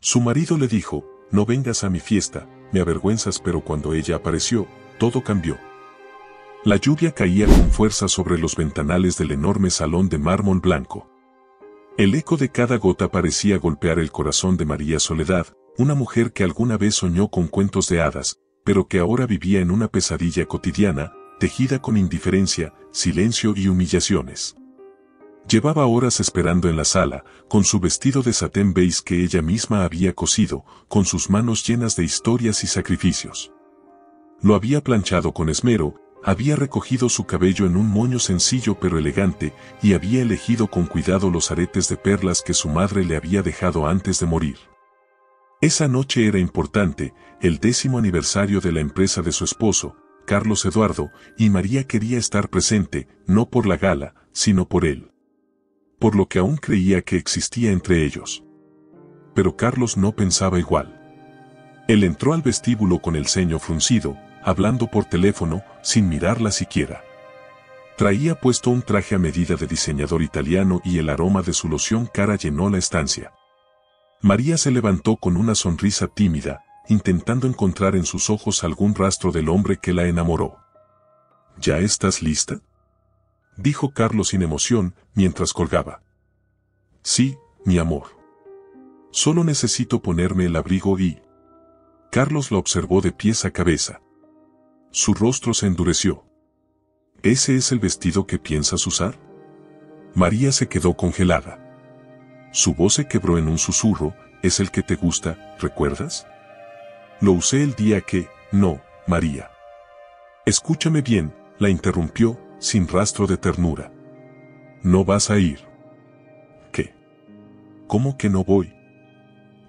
Su marido le dijo, no vengas a mi fiesta, me avergüenzas, pero cuando ella apareció, todo cambió. La lluvia caía con fuerza sobre los ventanales del enorme salón de mármol blanco. El eco de cada gota parecía golpear el corazón de María Soledad, una mujer que alguna vez soñó con cuentos de hadas, pero que ahora vivía en una pesadilla cotidiana, tejida con indiferencia, silencio y humillaciones. Llevaba horas esperando en la sala, con su vestido de satén beige que ella misma había cosido, con sus manos llenas de historias y sacrificios. Lo había planchado con esmero, había recogido su cabello en un moño sencillo pero elegante, y había elegido con cuidado los aretes de perlas que su madre le había dejado antes de morir. Esa noche era importante, el 10º aniversario de la empresa de su esposo, Carlos Eduardo, y María quería estar presente, no por la gala, sino por él. Por lo que aún creía que existía entre ellos. Pero Carlos no pensaba igual. Él entró al vestíbulo con el ceño fruncido, hablando por teléfono, sin mirarla siquiera. Traía puesto un traje a medida de diseñador italiano y el aroma de su loción cara llenó la estancia. María se levantó con una sonrisa tímida, intentando encontrar en sus ojos algún rastro del hombre que la enamoró. ¿Ya estás lista?, dijo Carlos sin emoción, mientras colgaba. Sí, mi amor. Solo necesito ponerme el abrigo y... Carlos la observó de pies a cabeza. Su rostro se endureció. ¿Ese es el vestido que piensas usar? María se quedó congelada. Su voz se quebró en un susurro. ¿Es el que te gusta, recuerdas? Lo usé el día que... No, María. Escúchame bien, la interrumpió, sin rastro de ternura. ¿No vas a ir? ¿Qué? ¿Cómo que no voy?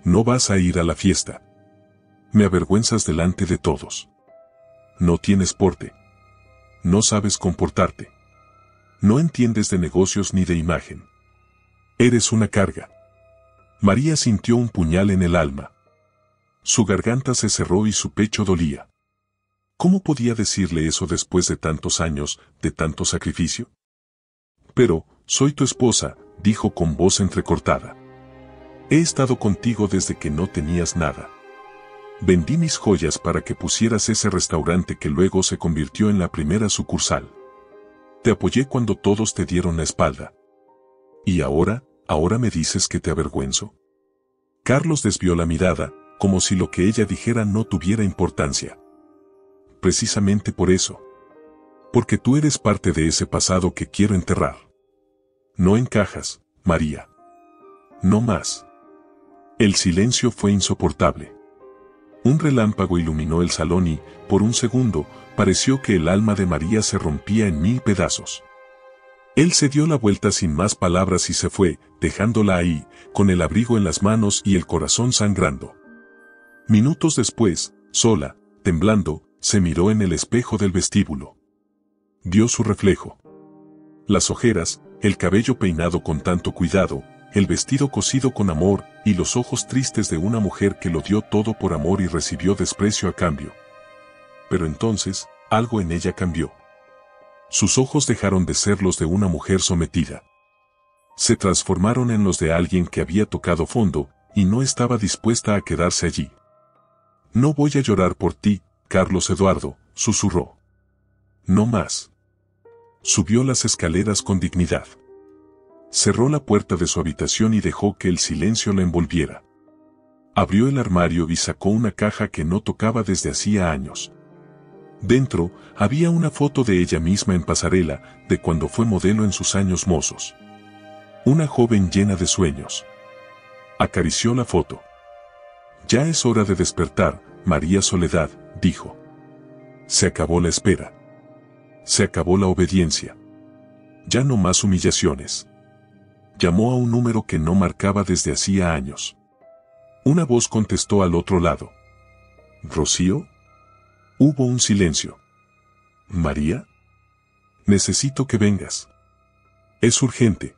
No vas a ir a la fiesta. Me avergüenzas delante de todos. No tienes porte. No sabes comportarte. No entiendes de negocios ni de imagen. Eres una carga. María sintió un puñal en el alma. Su garganta se cerró y su pecho dolía. ¿Cómo podía decirle eso después de tantos años, de tanto sacrificio? Pero, soy tu esposa, dijo con voz entrecortada. He estado contigo desde que no tenías nada. Vendí mis joyas para que pusieras ese restaurante que luego se convirtió en la primera sucursal. Te apoyé cuando todos te dieron la espalda. ¿Y ahora me dices que te avergüenzo? Carlos desvió la mirada, como si lo que ella dijera no tuviera importancia. Precisamente por eso. Porque tú eres parte de ese pasado que quiero enterrar. No encajas, María. No más. El silencio fue insoportable. Un relámpago iluminó el salón y, por un segundo, pareció que el alma de María se rompía en 1000 pedazos. Él se dio la vuelta sin más palabras y se fue, dejándola ahí, con el abrigo en las manos y el corazón sangrando. Minutos después, sola, temblando, se miró en el espejo del vestíbulo. Vio su reflejo. Las ojeras, el cabello peinado con tanto cuidado, el vestido cosido con amor y los ojos tristes de una mujer que lo dio todo por amor y recibió desprecio a cambio. Pero entonces, algo en ella cambió. Sus ojos dejaron de ser los de una mujer sometida. Se transformaron en los de alguien que había tocado fondo y no estaba dispuesta a quedarse allí. No voy a llorar por ti, Carlos Eduardo, susurró. No más. Subió las escaleras con dignidad. Cerró la puerta de su habitación y dejó que el silencio la envolviera. Abrió el armario y sacó una caja que no tocaba desde hacía años. Dentro, había una foto de ella misma en pasarela, de cuando fue modelo en sus años mozos. Una joven llena de sueños. Acarició la foto. Ya es hora de despertar, María Soledad, dijo. Se acabó la espera. Se acabó la obediencia. Ya no más humillaciones. Llamó a un número que no marcaba desde hacía años. Una voz contestó al otro lado. ¿Rocío? Hubo un silencio. ¿María? Necesito que vengas. Es urgente.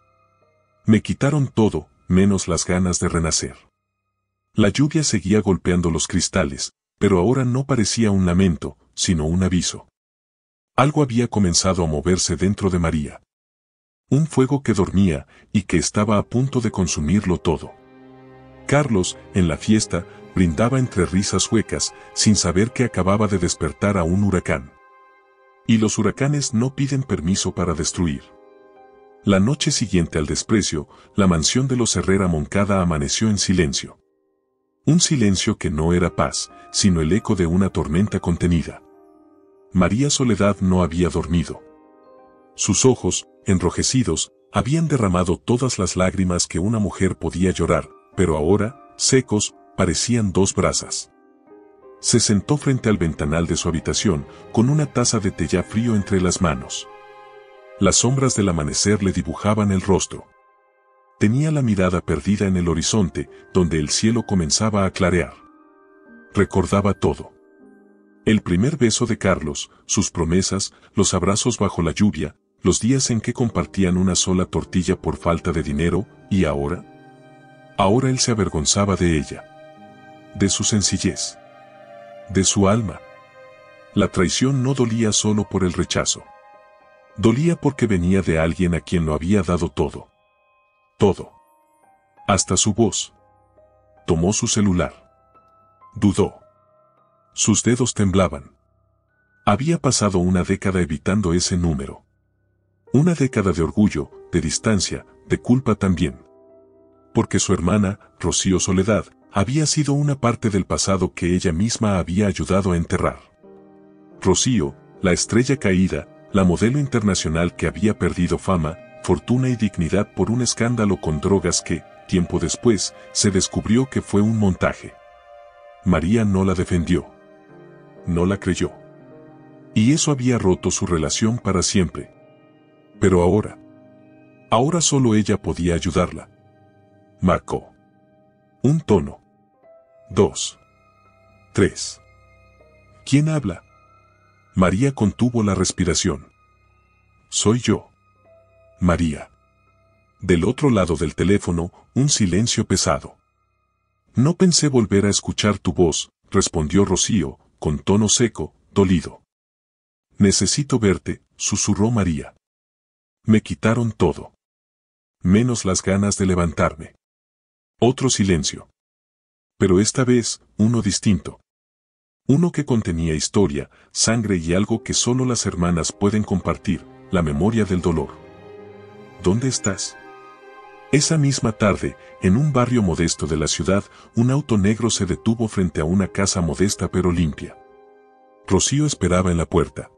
Me quitaron todo, menos las ganas de renacer. La lluvia seguía golpeando los cristales, pero ahora no parecía un lamento, sino un aviso. Algo había comenzado a moverse dentro de María. Un fuego que dormía y que estaba a punto de consumirlo todo. Carlos, en la fiesta, brindaba entre risas huecas, sin saber que acababa de despertar a un huracán. Y los huracanes no piden permiso para destruir. La noche siguiente al desprecio, la mansión de los Herrera Moncada amaneció en silencio. Un silencio que no era paz, sino el eco de una tormenta contenida. María Soledad no había dormido. Sus ojos, enrojecidos, habían derramado todas las lágrimas que una mujer podía llorar, pero ahora, secos, parecían dos brasas. Se sentó frente al ventanal de su habitación, con una taza de té ya frío entre las manos. Las sombras del amanecer le dibujaban el rostro. Tenía la mirada perdida en el horizonte, donde el cielo comenzaba a clarear. Recordaba todo. El primer beso de Carlos, sus promesas, los abrazos bajo la lluvia, los días en que compartían una sola tortilla por falta de dinero, y ahora. Ahora él se avergonzaba de ella. De su sencillez. De su alma. La traición no dolía solo por el rechazo. Dolía porque venía de alguien a quien lo había dado todo. Todo. Hasta su voz. Tomó su celular. Dudó. Sus dedos temblaban. Había pasado una década evitando ese número. Una década de orgullo, de distancia, de culpa también. Porque su hermana, Rocío Soledad, había sido una parte del pasado que ella misma había ayudado a enterrar. Rocío, la estrella caída, la modelo internacional que había perdido fama, fortuna y dignidad por un escándalo con drogas que, tiempo después, se descubrió que fue un montaje. María no la defendió. No la creyó. Y eso había roto su relación para siempre. Pero ahora solo ella podía ayudarla. Marcó. Un tono. 2. 3. ¿Quién habla? María contuvo la respiración. Soy yo. María. Del otro lado del teléfono, un silencio pesado. No pensé volver a escuchar tu voz, respondió Rocío, con tono seco, dolido. Necesito verte, susurró María. Me quitaron todo. Menos las ganas de levantarme. Otro silencio. Pero esta vez, uno distinto. Uno que contenía historia, sangre y algo que solo las hermanas pueden compartir, la memoria del dolor. ¿Dónde estás? Esa misma tarde, en un barrio modesto de la ciudad, un auto negro se detuvo frente a una casa modesta pero limpia. Rocío esperaba en la puerta.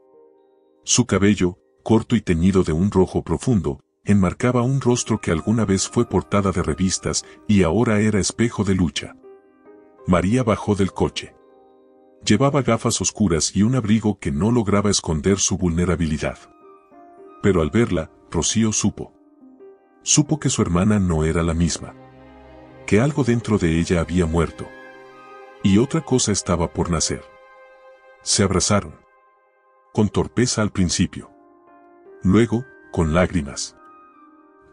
Su cabello, corto y teñido de un rojo profundo, enmarcaba un rostro que alguna vez fue portada de revistas y ahora era espejo de lucha. María bajó del coche. Llevaba gafas oscuras y un abrigo que no lograba esconder su vulnerabilidad. Pero al verla, Rocío supo. Supo que su hermana no era la misma. Que algo dentro de ella había muerto. Y otra cosa estaba por nacer. Se abrazaron. Con torpeza al principio. Luego, con lágrimas.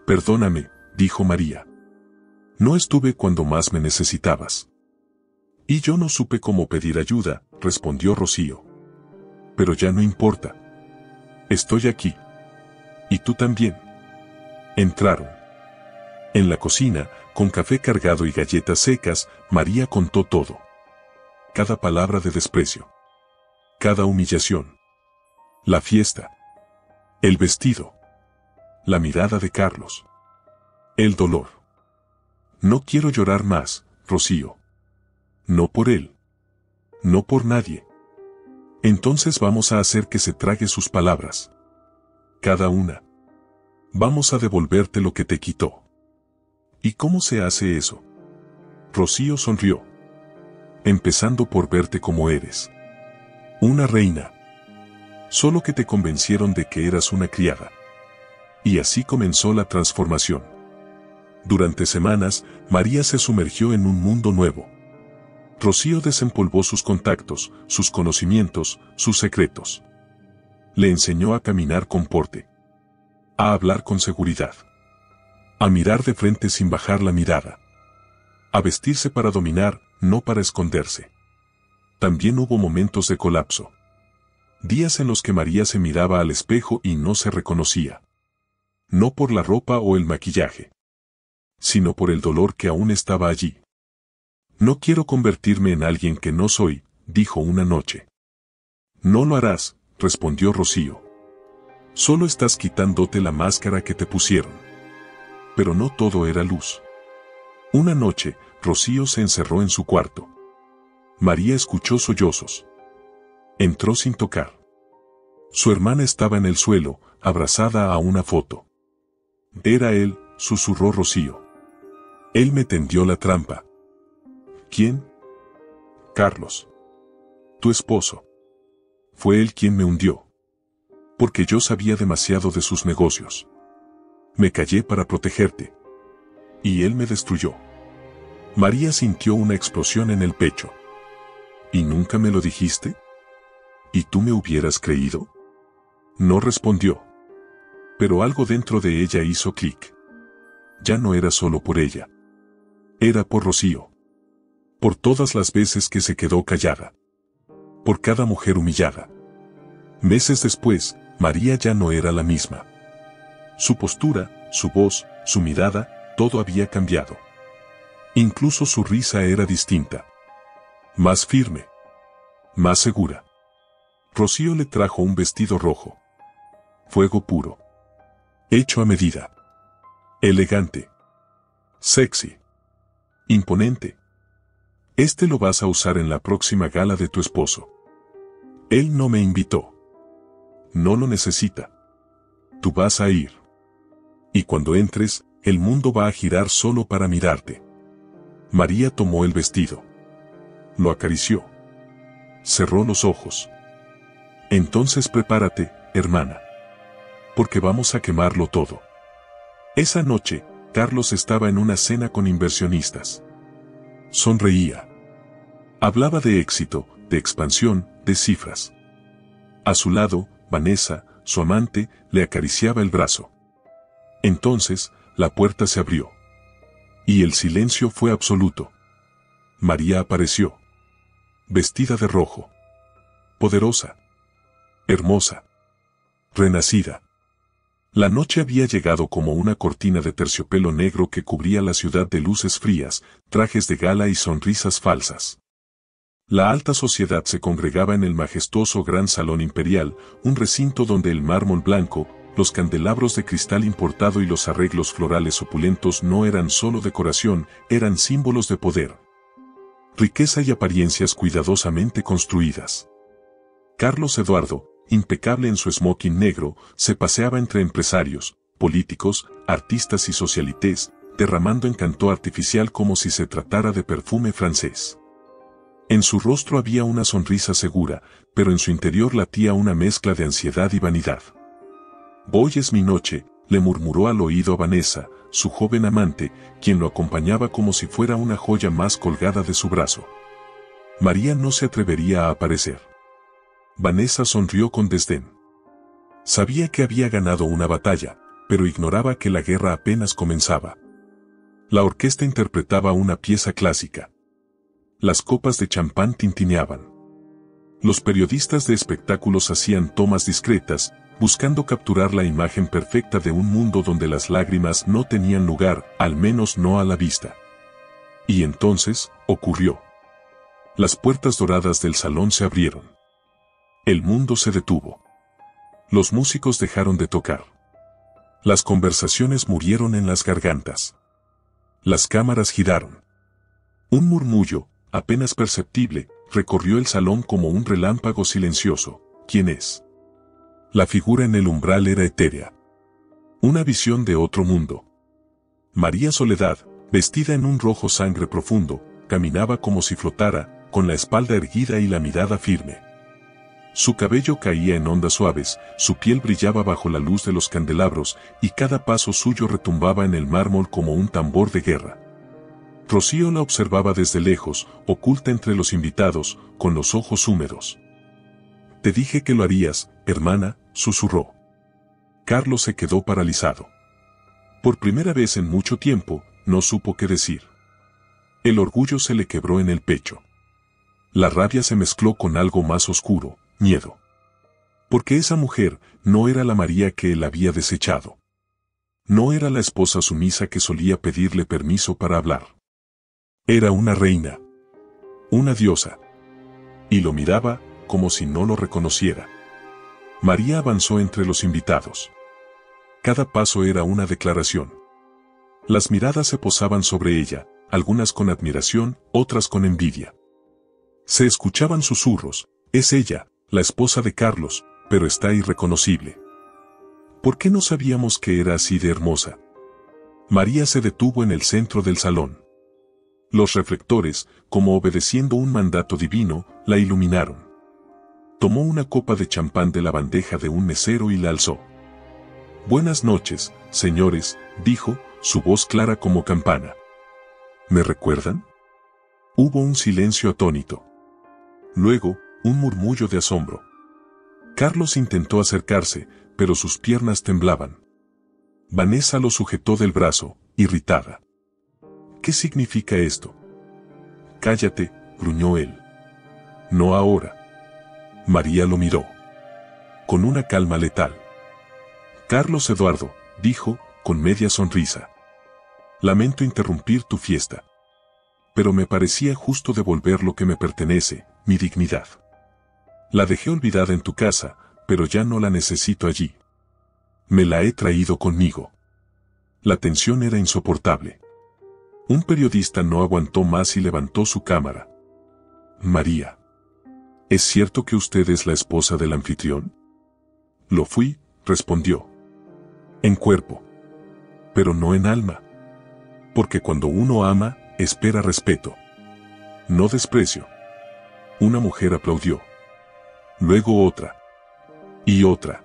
Perdóname, dijo María. No estuve cuando más me necesitabas. Y yo no supe cómo pedir ayuda, respondió Rocío. Pero ya no importa. Estoy aquí. Y tú también. Entraron. En la cocina, con café cargado y galletas secas, María contó todo. Cada palabra de desprecio. Cada humillación. La fiesta. El vestido. La mirada de Carlos. El dolor. No quiero llorar más, Rocío. No por él. No por nadie. Entonces vamos a hacer que se trague sus palabras. Cada una. Vamos a devolverte lo que te quitó. ¿Y cómo se hace eso? Rocío sonrió. Empezando por verte como eres. Una reina. Solo que te convencieron de que eras una criada. Y así comenzó la transformación. Durante semanas, María se sumergió en un mundo nuevo. Rocío desempolvó sus contactos, sus conocimientos, sus secretos. Le enseñó a caminar con porte. A hablar con seguridad. A mirar de frente sin bajar la mirada. A vestirse para dominar, no para esconderse. También hubo momentos de colapso. Días en los que María se miraba al espejo y no se reconocía. No por la ropa o el maquillaje, sino por el dolor que aún estaba allí. No quiero convertirme en alguien que no soy, dijo una noche. No lo harás, respondió Rocío. Solo estás quitándote la máscara que te pusieron. Pero no todo era luz. Una noche, Rocío se encerró en su cuarto. María escuchó sollozos. Entró sin tocar. Su hermana estaba en el suelo, abrazada a una foto. Era él, susurró Rocío. Él me tendió la trampa. ¿Quién? Carlos. Tu esposo. Fue él quien me hundió. Porque yo sabía demasiado de sus negocios. Me callé para protegerte. Y él me destruyó. María sintió una explosión en el pecho. ¿Y nunca me lo dijiste? ¿Y tú me hubieras creído? No respondió. Pero algo dentro de ella hizo clic. Ya no era solo por ella. Era por Rocío. Por todas las veces que se quedó callada. Por cada mujer humillada. Meses después, María ya no era la misma. Su postura, su voz, su mirada, todo había cambiado. Incluso su risa era distinta. Más firme. Más segura. Rocío le trajo un vestido rojo. Fuego puro. Hecho a medida. Elegante. Sexy. Imponente. Este lo vas a usar en la próxima gala de tu esposo. Él no me invitó. No lo necesita. Tú vas a ir. Y cuando entres, el mundo va a girar solo para mirarte. María tomó el vestido. Lo acarició. Cerró los ojos. Entonces prepárate, hermana. Porque vamos a quemarlo todo. Esa noche, Carlos estaba en una cena con inversionistas. Sonreía. Hablaba de éxito, de expansión, de cifras. A su lado, Vanessa, su amante, le acariciaba el brazo. Entonces, la puerta se abrió. Y el silencio fue absoluto. María apareció. Vestida de rojo. Poderosa. Hermosa. Renacida. La noche había llegado como una cortina de terciopelo negro que cubría la ciudad de luces frías, trajes de gala y sonrisas falsas. La alta sociedad se congregaba en el majestuoso gran salón imperial, un recinto donde el mármol blanco, los candelabros de cristal importado y los arreglos florales opulentos no eran solo decoración, eran símbolos de poder. Riqueza y apariencias cuidadosamente construidas. Carlos Eduardo, impecable en su smoking negro, se paseaba entre empresarios, políticos, artistas y socialites, derramando encanto artificial como si se tratara de perfume francés. En su rostro había una sonrisa segura, pero en su interior latía una mezcla de ansiedad y vanidad. Hoy es mi noche, le murmuró al oído a Vanessa, su joven amante, quien lo acompañaba como si fuera una joya más colgada de su brazo. María no se atrevería a aparecer. Vanessa sonrió con desdén. Sabía que había ganado una batalla, pero ignoraba que la guerra apenas comenzaba. La orquesta interpretaba una pieza clásica. Las copas de champán tintineaban. Los periodistas de espectáculos hacían tomas discretas, buscando capturar la imagen perfecta de un mundo donde las lágrimas no tenían lugar, al menos no a la vista. Y entonces, ocurrió. Las puertas doradas del salón se abrieron. El mundo se detuvo. Los músicos dejaron de tocar. Las conversaciones murieron en las gargantas. Las cámaras giraron. Un murmullo, apenas perceptible, recorrió el salón como un relámpago silencioso. ¿Quién es? La figura en el umbral era etérea. Una visión de otro mundo. María Soledad, vestida en un rojo sangre profundo, caminaba como si flotara, con la espalda erguida y la mirada firme. Su cabello caía en ondas suaves, su piel brillaba bajo la luz de los candelabros, y cada paso suyo retumbaba en el mármol como un tambor de guerra. Rocío la observaba desde lejos, oculta entre los invitados, con los ojos húmedos. «Te dije que lo harías, hermana», susurró. Carlos se quedó paralizado. Por primera vez en mucho tiempo, no supo qué decir. El orgullo se le quebró en el pecho. La rabia se mezcló con algo más oscuro, miedo. Porque esa mujer no era la María que él había desechado. No era la esposa sumisa que solía pedirle permiso para hablar. Era una reina. Una diosa. Y lo miraba, como si no lo reconociera. María avanzó entre los invitados. Cada paso era una declaración. Las miradas se posaban sobre ella, algunas con admiración, otras con envidia. Se escuchaban susurros: es ella, la esposa de Carlos, pero está irreconocible. ¿Por qué no sabíamos que era así de hermosa? María se detuvo en el centro del salón. Los reflectores, como obedeciendo un mandato divino, la iluminaron. Tomó una copa de champán de la bandeja de un mesero y la alzó. «Buenas noches, señores», dijo, su voz clara como campana. «¿Me recuerdan?». Hubo un silencio atónito. Luego, un murmullo de asombro. Carlos intentó acercarse, pero sus piernas temblaban. Vanessa lo sujetó del brazo, irritada. «¿Qué significa esto?». «Cállate», gruñó él. «No ahora». María lo miró. Con una calma letal. «Carlos Eduardo», dijo, con media sonrisa. «Lamento interrumpir tu fiesta. Pero me parecía justo devolver lo que me pertenece, mi dignidad. La dejé olvidada en tu casa, pero ya no la necesito allí. Me la he traído conmigo». La tensión era insoportable. Un periodista no aguantó más y levantó su cámara. «María, ¿es cierto que usted es la esposa del anfitrión?». «Lo fui», respondió. «En cuerpo. Pero no en alma. Porque cuando uno ama, espera respeto. No desprecio». Una mujer aplaudió. Luego otra. Y otra.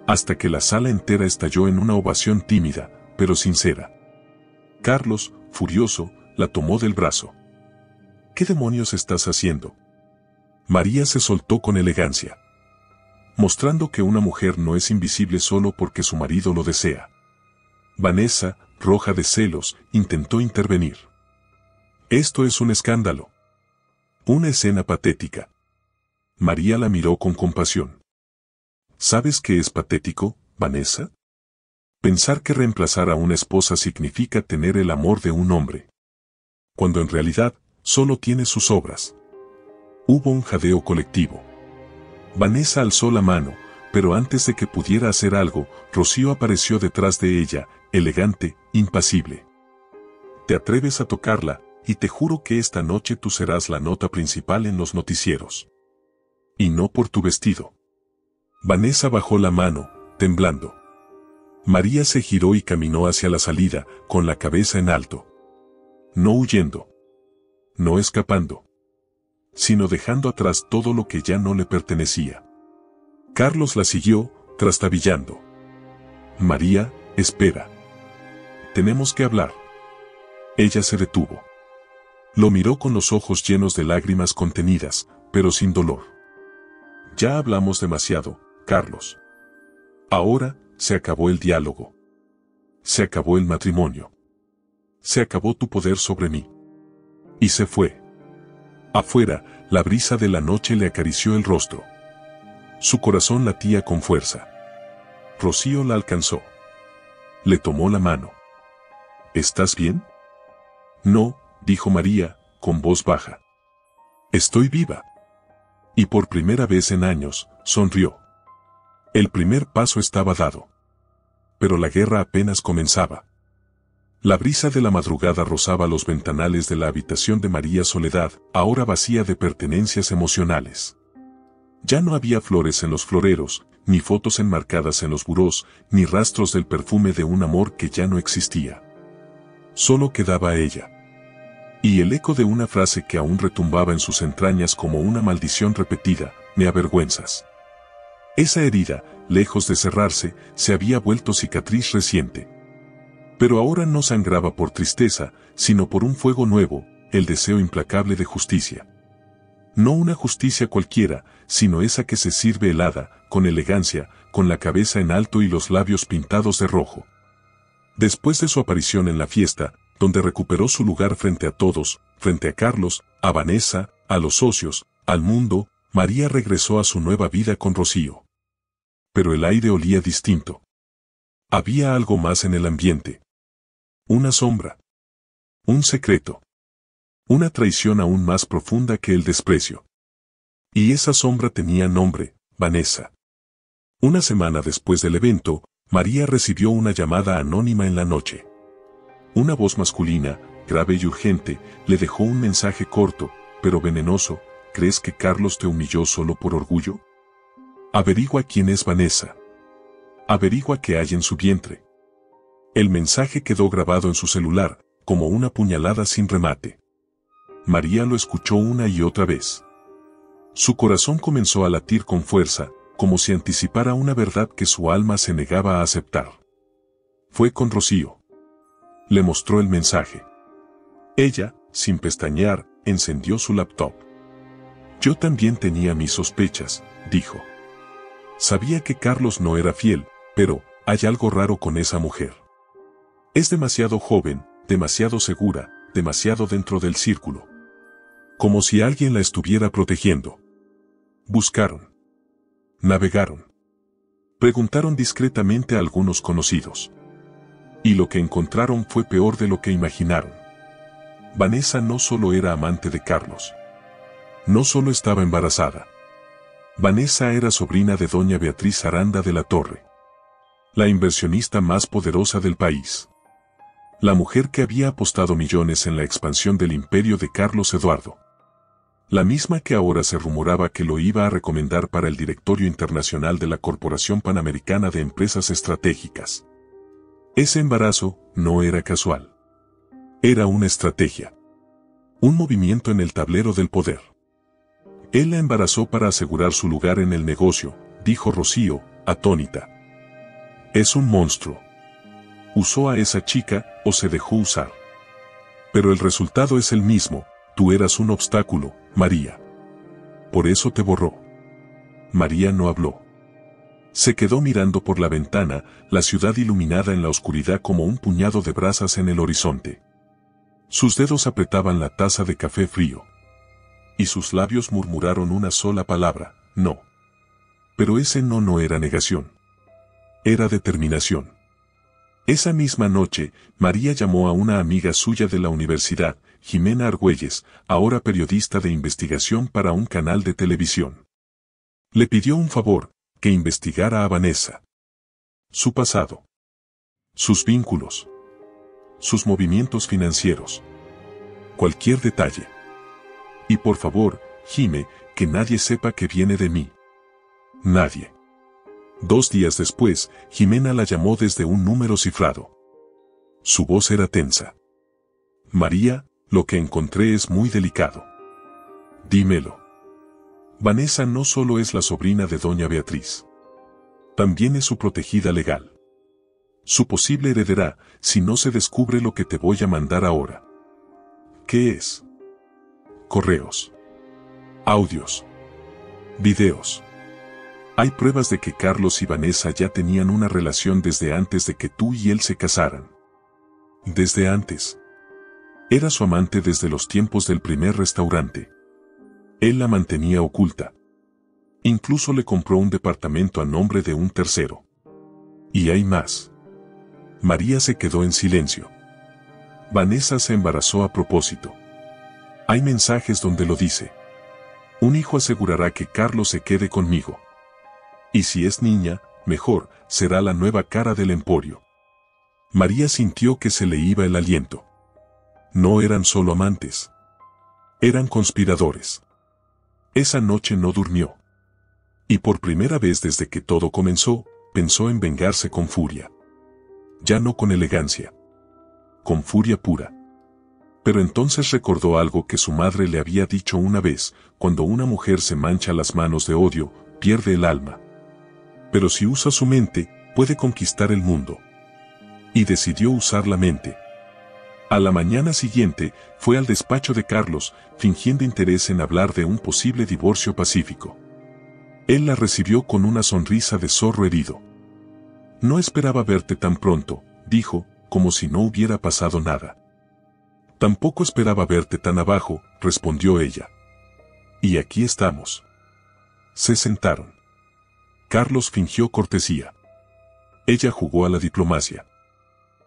Hasta que la sala entera estalló en una ovación tímida, pero sincera. Carlos, furioso, la tomó del brazo. «¿Qué demonios estás haciendo?». María se soltó con elegancia, mostrando que una mujer no es invisible solo porque su marido lo desea. Vanessa, roja de celos, intentó intervenir. «Esto es un escándalo. Una escena patética». María la miró con compasión. «¿Sabes qué es patético, Vanessa? Pensar que reemplazar a una esposa significa tener el amor de un hombre, cuando en realidad solo tiene sus obras». Hubo un jadeo colectivo. Vanessa alzó la mano, pero antes de que pudiera hacer algo, Rocío apareció detrás de ella, elegante, impasible. «Te atreves a tocarla, y te juro que esta noche tú serás la nota principal en los noticieros. Y no por tu vestido». Vanessa bajó la mano, temblando. María se giró y caminó hacia la salida, con la cabeza en alto. No huyendo. No escapando. Sino dejando atrás todo lo que ya no le pertenecía. Carlos la siguió, trastabillando. «María, espera. Tenemos que hablar». Ella se detuvo. Lo miró con los ojos llenos de lágrimas contenidas, pero sin dolor. «Ya hablamos demasiado, Carlos. Ahora, se acabó el diálogo. Se acabó el matrimonio. Se acabó tu poder sobre mí». Y se fue. Afuera, la brisa de la noche le acarició el rostro. Su corazón latía con fuerza. Rocío la alcanzó. Le tomó la mano. «¿Estás bien?». «No», dijo María, con voz baja. «Estoy viva». Y por primera vez en años, sonrió. El primer paso estaba dado. Pero la guerra apenas comenzaba. La brisa de la madrugada rozaba los ventanales de la habitación de María Soledad, ahora vacía de pertenencias emocionales. Ya no había flores en los floreros, ni fotos enmarcadas en los burós, ni rastros del perfume de un amor que ya no existía. Solo quedaba ella. Y el eco de una frase que aún retumbaba en sus entrañas como una maldición repetida: «Me avergüenzas». Esa herida, lejos de cerrarse, se había vuelto cicatriz reciente. Pero ahora no sangraba por tristeza, sino por un fuego nuevo, el deseo implacable de justicia. No una justicia cualquiera, sino esa que se sirve helada, con elegancia, con la cabeza en alto y los labios pintados de rojo. Después de su aparición en la fiesta, donde recuperó su lugar frente a todos, frente a Carlos, a Vanessa, a los socios, al mundo, María regresó a su nueva vida con Rocío. Pero el aire olía distinto. Había algo más en el ambiente. Una sombra. Un secreto. Una traición aún más profunda que el desprecio. Y esa sombra tenía nombre, Vanessa. Una semana después del evento, María recibió una llamada anónima en la noche. Una voz masculina, grave y urgente, le dejó un mensaje corto, pero venenoso. ¿Crees que Carlos te humilló solo por orgullo? Averigua quién es Vanessa. Averigua qué hay en su vientre. El mensaje quedó grabado en su celular, como una puñalada sin remate. María lo escuchó una y otra vez. Su corazón comenzó a latir con fuerza, como si anticipara una verdad que su alma se negaba a aceptar. Fue con Rocío. Le mostró el mensaje. Ella, sin pestañear, encendió su laptop. Yo también tenía mis sospechas, dijo. Sabía que Carlos no era fiel, pero hay algo raro con esa mujer. Es demasiado joven, demasiado segura, demasiado dentro del círculo. Como si alguien la estuviera protegiendo. Buscaron. Navegaron. Preguntaron discretamente a algunos conocidos. Y lo que encontraron fue peor de lo que imaginaron. Vanessa no solo era amante de Carlos. No solo estaba embarazada. Vanessa era sobrina de doña Beatriz Aranda de la Torre. La inversionista más poderosa del país. La mujer que había apostado millones en la expansión del imperio de Carlos Eduardo. La misma que ahora se rumoraba que lo iba a recomendar para el directorio internacional de la Corporación Panamericana de Empresas Estratégicas. Ese embarazo no era casual. Era una estrategia. Un movimiento en el tablero del poder. Él la embarazó para asegurar su lugar en el negocio, dijo Rocío, atónita. Es un monstruo. ¿Usó a esa chica o se dejó usar? Pero el resultado es el mismo, tú eras un obstáculo, María. Por eso te borró. María no habló. Se quedó mirando por la ventana, la ciudad iluminada en la oscuridad como un puñado de brasas en el horizonte. Sus dedos apretaban la taza de café frío. Y sus labios murmuraron una sola palabra, no. Pero ese no era negación. Era determinación. Esa misma noche, María llamó a una amiga suya de la universidad, Jimena Argüelles, ahora periodista de investigación para un canal de televisión. Le pidió un favor, que investigara a Vanessa. Su pasado. Sus vínculos. Sus movimientos financieros. Cualquier detalle. Y por favor, Jime, que nadie sepa que viene de mí. Nadie. 2 días después, Jimena la llamó desde un número cifrado. Su voz era tensa. María, lo que encontré es muy delicado. Dímelo. Vanessa no solo es la sobrina de doña Beatriz. También es su protegida legal. Su posible heredera, si no se descubre lo que te voy a mandar ahora. ¿Qué es? Correos. Audios. Videos. Hay pruebas de que Carlos y Vanessa ya tenían una relación desde antes de que tú y él se casaran. Desde antes. Era su amante desde los tiempos del primer restaurante. Él la mantenía oculta. Incluso le compró un departamento a nombre de un tercero. Y hay más. María se quedó en silencio. Vanessa se embarazó a propósito. Hay mensajes donde lo dice. Un hijo asegurará que Carlos se quede conmigo. Y si es niña, mejor, será la nueva cara del emporio. María sintió que se le iba el aliento. No eran solo amantes. Eran conspiradores. Esa noche no durmió. Y por primera vez desde que todo comenzó, pensó en vengarse con furia. Ya no con elegancia. Con furia pura. Pero entonces recordó algo que su madre le había dicho una vez: cuando una mujer se mancha las manos de odio, pierde el alma. Pero si usa su mente, puede conquistar el mundo. Y decidió usar la mente. A la mañana siguiente, fue al despacho de Carlos, fingiendo interés en hablar de un posible divorcio pacífico. Él la recibió con una sonrisa de zorro herido. No esperaba verte tan pronto, dijo, como si no hubiera pasado nada. Tampoco esperaba verte tan abajo, respondió ella. Y aquí estamos. Se sentaron. Carlos fingió cortesía. Ella jugó a la diplomacia.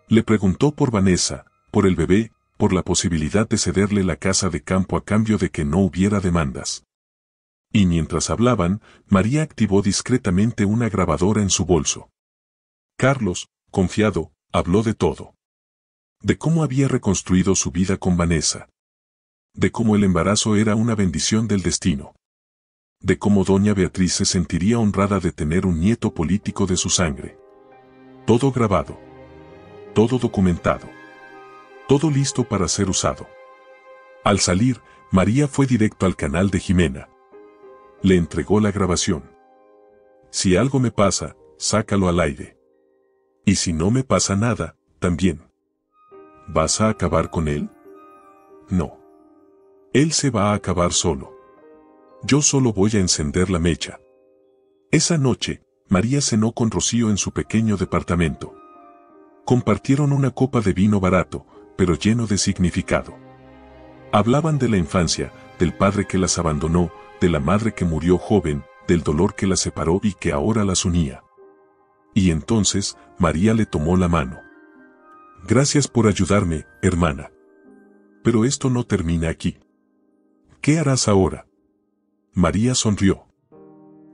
Le preguntó por Vanessa, por el bebé, por la posibilidad de cederle la casa de campo a cambio de que no hubiera demandas. Y mientras hablaban, María activó discretamente una grabadora en su bolso. Carlos, confiado, habló de todo. De cómo había reconstruido su vida con Vanessa. De cómo el embarazo era una bendición del destino. De cómo doña Beatriz se sentiría honrada de tener un nieto político de su sangre. Todo grabado. Todo documentado. Todo listo para ser usado. Al salir, María fue directo al canal de Jimena. Le entregó la grabación. Si algo me pasa, sácalo al aire. Y si no me pasa nada, también. ¿Vas a acabar con él? No. Él se va a acabar solo. Yo solo voy a encender la mecha. Esa noche, María cenó con Rocío en su pequeño departamento. Compartieron una copa de vino barato, pero lleno de significado. Hablaban de la infancia, del padre que las abandonó, de la madre que murió joven, del dolor que las separó y que ahora las unía. Y entonces, María le tomó la mano. Gracias por ayudarme, hermana. Pero esto no termina aquí. ¿Qué harás ahora? María sonrió.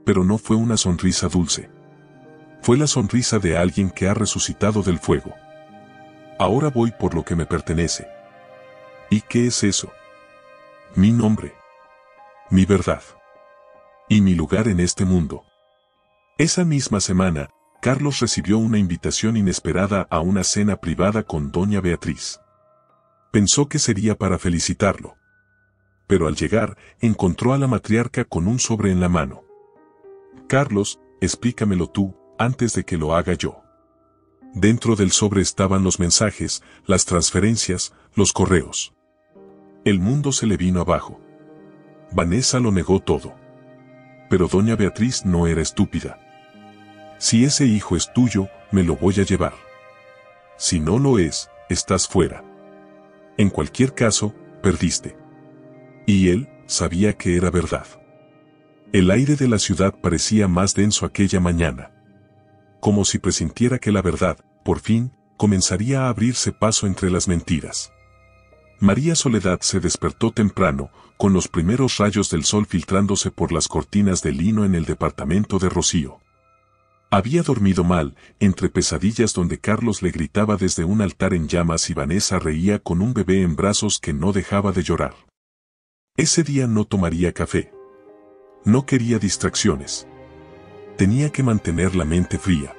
Pero no fue una sonrisa dulce. Fue la sonrisa de alguien que ha resucitado del fuego. Ahora voy por lo que me pertenece. ¿Y qué es eso? Mi nombre. Mi verdad. Y mi lugar en este mundo. Esa misma semana, Carlos recibió una invitación inesperada a una cena privada con doña Beatriz. Pensó que sería para felicitarlo. Pero al llegar, encontró a la matriarca con un sobre en la mano. Carlos, explícamelo tú, antes de que lo haga yo. Dentro del sobre estaban los mensajes, las transferencias, los correos. El mundo se le vino abajo. Vanessa lo negó todo. Pero doña Beatriz no era estúpida. Si ese hijo es tuyo, me lo voy a llevar. Si no lo es, estás fuera. En cualquier caso, perdiste. Y él sabía que era verdad. El aire de la ciudad parecía más denso aquella mañana. Como si presintiera que la verdad, por fin, comenzaría a abrirse paso entre las mentiras. María Soledad se despertó temprano, con los primeros rayos del sol filtrándose por las cortinas de lino en el departamento de Rocío. Había dormido mal, entre pesadillas donde Carlos le gritaba desde un altar en llamas y Vanessa reía con un bebé en brazos que no dejaba de llorar. Ese día no tomaría café. No quería distracciones. Tenía que mantener la mente fría.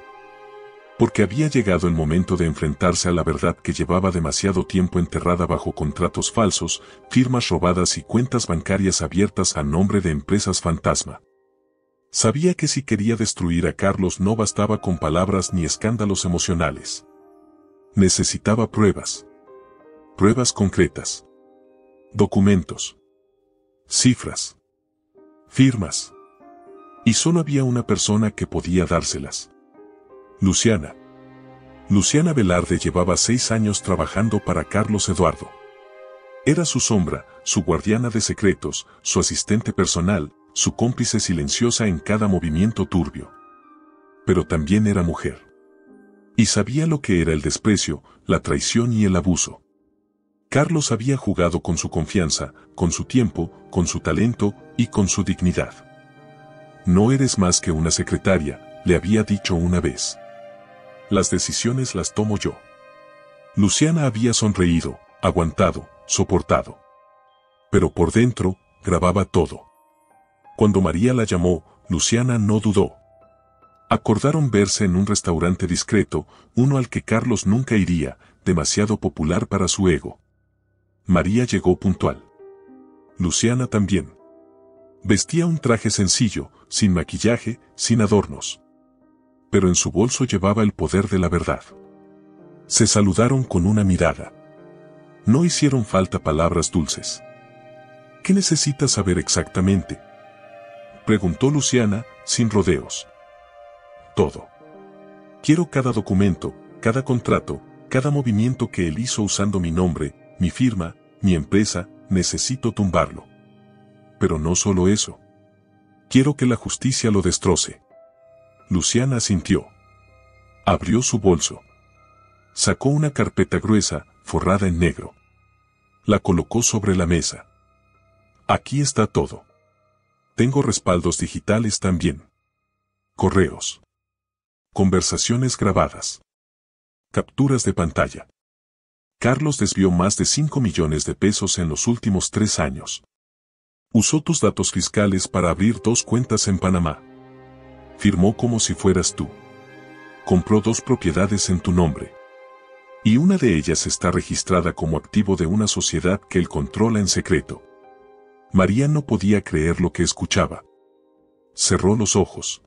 Porque había llegado el momento de enfrentarse a la verdad que llevaba demasiado tiempo enterrada bajo contratos falsos, firmas robadas y cuentas bancarias abiertas a nombre de empresas fantasma. Sabía que si quería destruir a Carlos no bastaba con palabras ni escándalos emocionales. Necesitaba pruebas. Pruebas concretas. Documentos. Cifras. Firmas. Y solo había una persona que podía dárselas. Luciana. Luciana Velarde llevaba 6 años trabajando para Carlos Eduardo. Era su sombra, su guardiana de secretos, su asistente personal, su cómplice silenciosa en cada movimiento turbio. Pero también era mujer. Y sabía lo que era el desprecio, la traición y el abuso. Carlos había jugado con su confianza, con su tiempo, con su talento y con su dignidad. No eres más que una secretaria, le había dicho una vez. Las decisiones las tomo yo. Luciana había sonreído, aguantado, soportado. Pero por dentro, grababa todo. Cuando María la llamó, Luciana no dudó. Acordaron verse en un restaurante discreto, uno al que Carlos nunca iría, demasiado popular para su ego. María llegó puntual. Luciana también. Vestía un traje sencillo, sin maquillaje, sin adornos. Pero en su bolso llevaba el poder de la verdad. Se saludaron con una mirada. No hicieron falta palabras dulces. ¿Qué necesitas saber exactamente?, preguntó Luciana, sin rodeos. Todo. Quiero cada documento, cada contrato, cada movimiento que él hizo usando mi nombre, mi firma, mi empresa, necesito tumbarlo. Pero no solo eso. Quiero que la justicia lo destroce. Luciana asintió. Abrió su bolso. Sacó una carpeta gruesa, forrada en negro. La colocó sobre la mesa. Aquí está todo. Tengo respaldos digitales también. Correos. Conversaciones grabadas. Capturas de pantalla. Carlos desvió más de 5 millones de pesos en los últimos 3 años. Usó tus datos fiscales para abrir 2 cuentas en Panamá. Firmó como si fueras tú. Compró 2 propiedades en tu nombre. Y una de ellas está registrada como activo de una sociedad que él controla en secreto. María no podía creer lo que escuchaba. Cerró los ojos.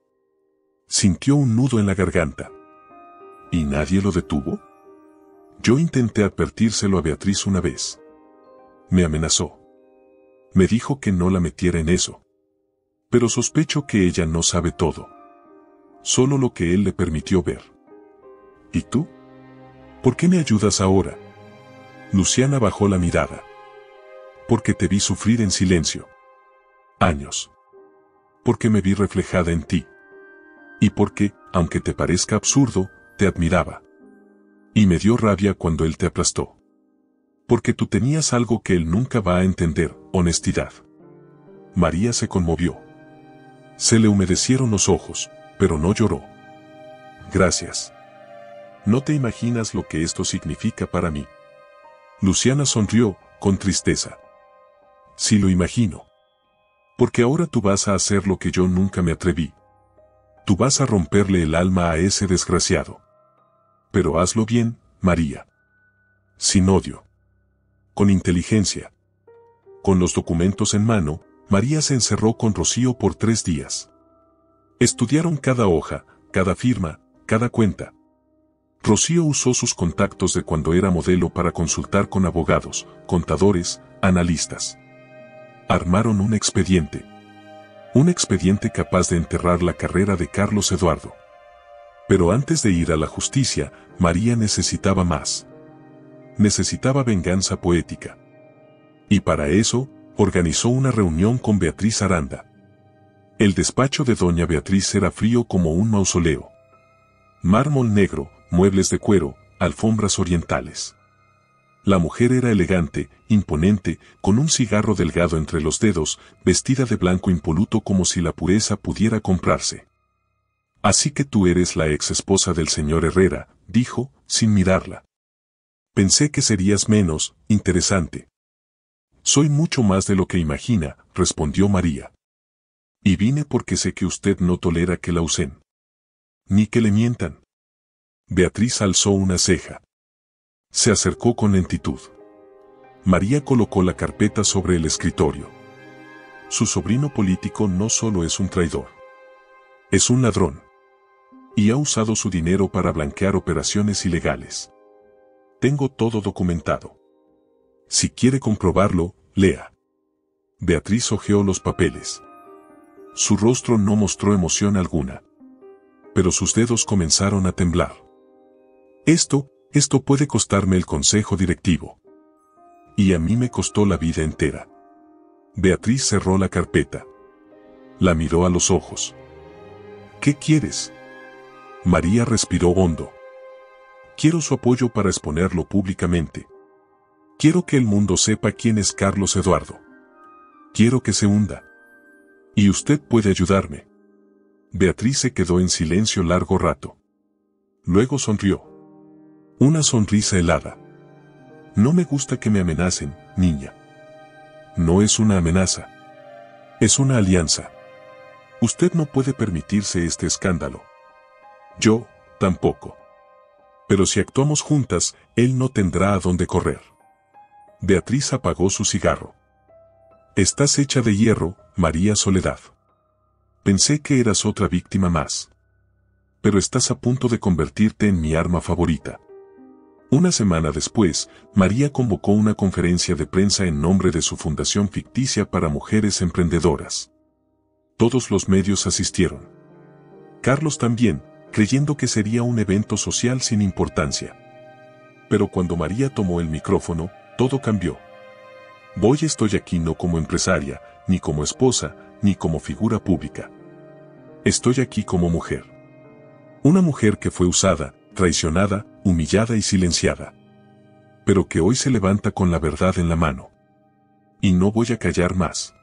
Sintió un nudo en la garganta. ¿Y nadie lo detuvo? Yo intenté advertírselo a Beatriz una vez. Me amenazó. Me dijo que no la metiera en eso. Pero sospecho que ella no sabe todo. Solo lo que él le permitió ver. ¿Y tú? ¿Por qué me ayudas ahora? Luciana bajó la mirada. Porque te vi sufrir en silencio. Años. Porque me vi reflejada en ti. Y porque, aunque te parezca absurdo, te admiraba. Y me dio rabia cuando él te aplastó. Porque tú tenías algo que él nunca va a entender, honestidad. María se conmovió. Se le humedecieron los ojos, pero no lloró. Gracias. No te imaginas lo que esto significa para mí. Luciana sonrió, con tristeza. Sí lo imagino. Porque ahora tú vas a hacer lo que yo nunca me atreví. Tú vas a romperle el alma a ese desgraciado. Pero hazlo bien, María. Sin odio. Con inteligencia. Con los documentos en mano, María se encerró con Rocío por 3 días. Estudiaron cada hoja, cada firma, cada cuenta. Rocío usó sus contactos de cuando era modelo para consultar con abogados, contadores, analistas. Armaron un expediente. Un expediente capaz de enterrar la carrera de Carlos Eduardo. Pero antes de ir a la justicia, María necesitaba más. Necesitaba venganza poética. Y para eso, organizó una reunión con Beatriz Aranda. El despacho de doña Beatriz era frío como un mausoleo. Mármol negro, muebles de cuero, alfombras orientales. La mujer era elegante, imponente, con un cigarro delgado entre los dedos, vestida de blanco impoluto como si la pureza pudiera comprarse. Así que tú eres la ex esposa del señor Herrera, dijo, sin mirarla. Pensé que serías menos interesante. Soy mucho más de lo que imagina, respondió María. Y vine porque sé que usted no tolera que la usen. Ni que le mientan. Beatriz alzó una ceja. Se acercó con lentitud. María colocó la carpeta sobre el escritorio. Su sobrino político no solo es un traidor. Es un ladrón. Y ha usado su dinero para blanquear operaciones ilegales. Tengo todo documentado. Si quiere comprobarlo, lea. Beatriz hojeó los papeles. Su rostro no mostró emoción alguna. Pero sus dedos comenzaron a temblar. Esto puede costarme el consejo directivo. Y a mí me costó la vida entera. Beatriz cerró la carpeta. La miró a los ojos. ¿Qué quieres? María respiró hondo. Quiero su apoyo para exponerlo públicamente. Quiero que el mundo sepa quién es Carlos Eduardo. Quiero que se hunda. Y usted puede ayudarme. Beatriz se quedó en silencio largo rato. Luego sonrió. Una sonrisa helada. No me gusta que me amenacen, niña. No es una amenaza. Es una alianza. Usted no puede permitirse este escándalo. Yo, tampoco. Pero si actuamos juntas, él no tendrá a dónde correr. Beatriz apagó su cigarro. Estás hecha de hierro, María Soledad. Pensé que eras otra víctima más. Pero estás a punto de convertirte en mi arma favorita. Una semana después, María convocó una conferencia de prensa en nombre de su fundación ficticia para mujeres emprendedoras. Todos los medios asistieron. Carlos también, creyendo que sería un evento social sin importancia. Pero cuando María tomó el micrófono, todo cambió. Hoy estoy aquí no como empresaria, ni como esposa, ni como figura pública. Estoy aquí como mujer. Una mujer que fue usada, traicionada, humillada y silenciada. pero que hoy se levanta con la verdad en la mano. Y no voy a callar más.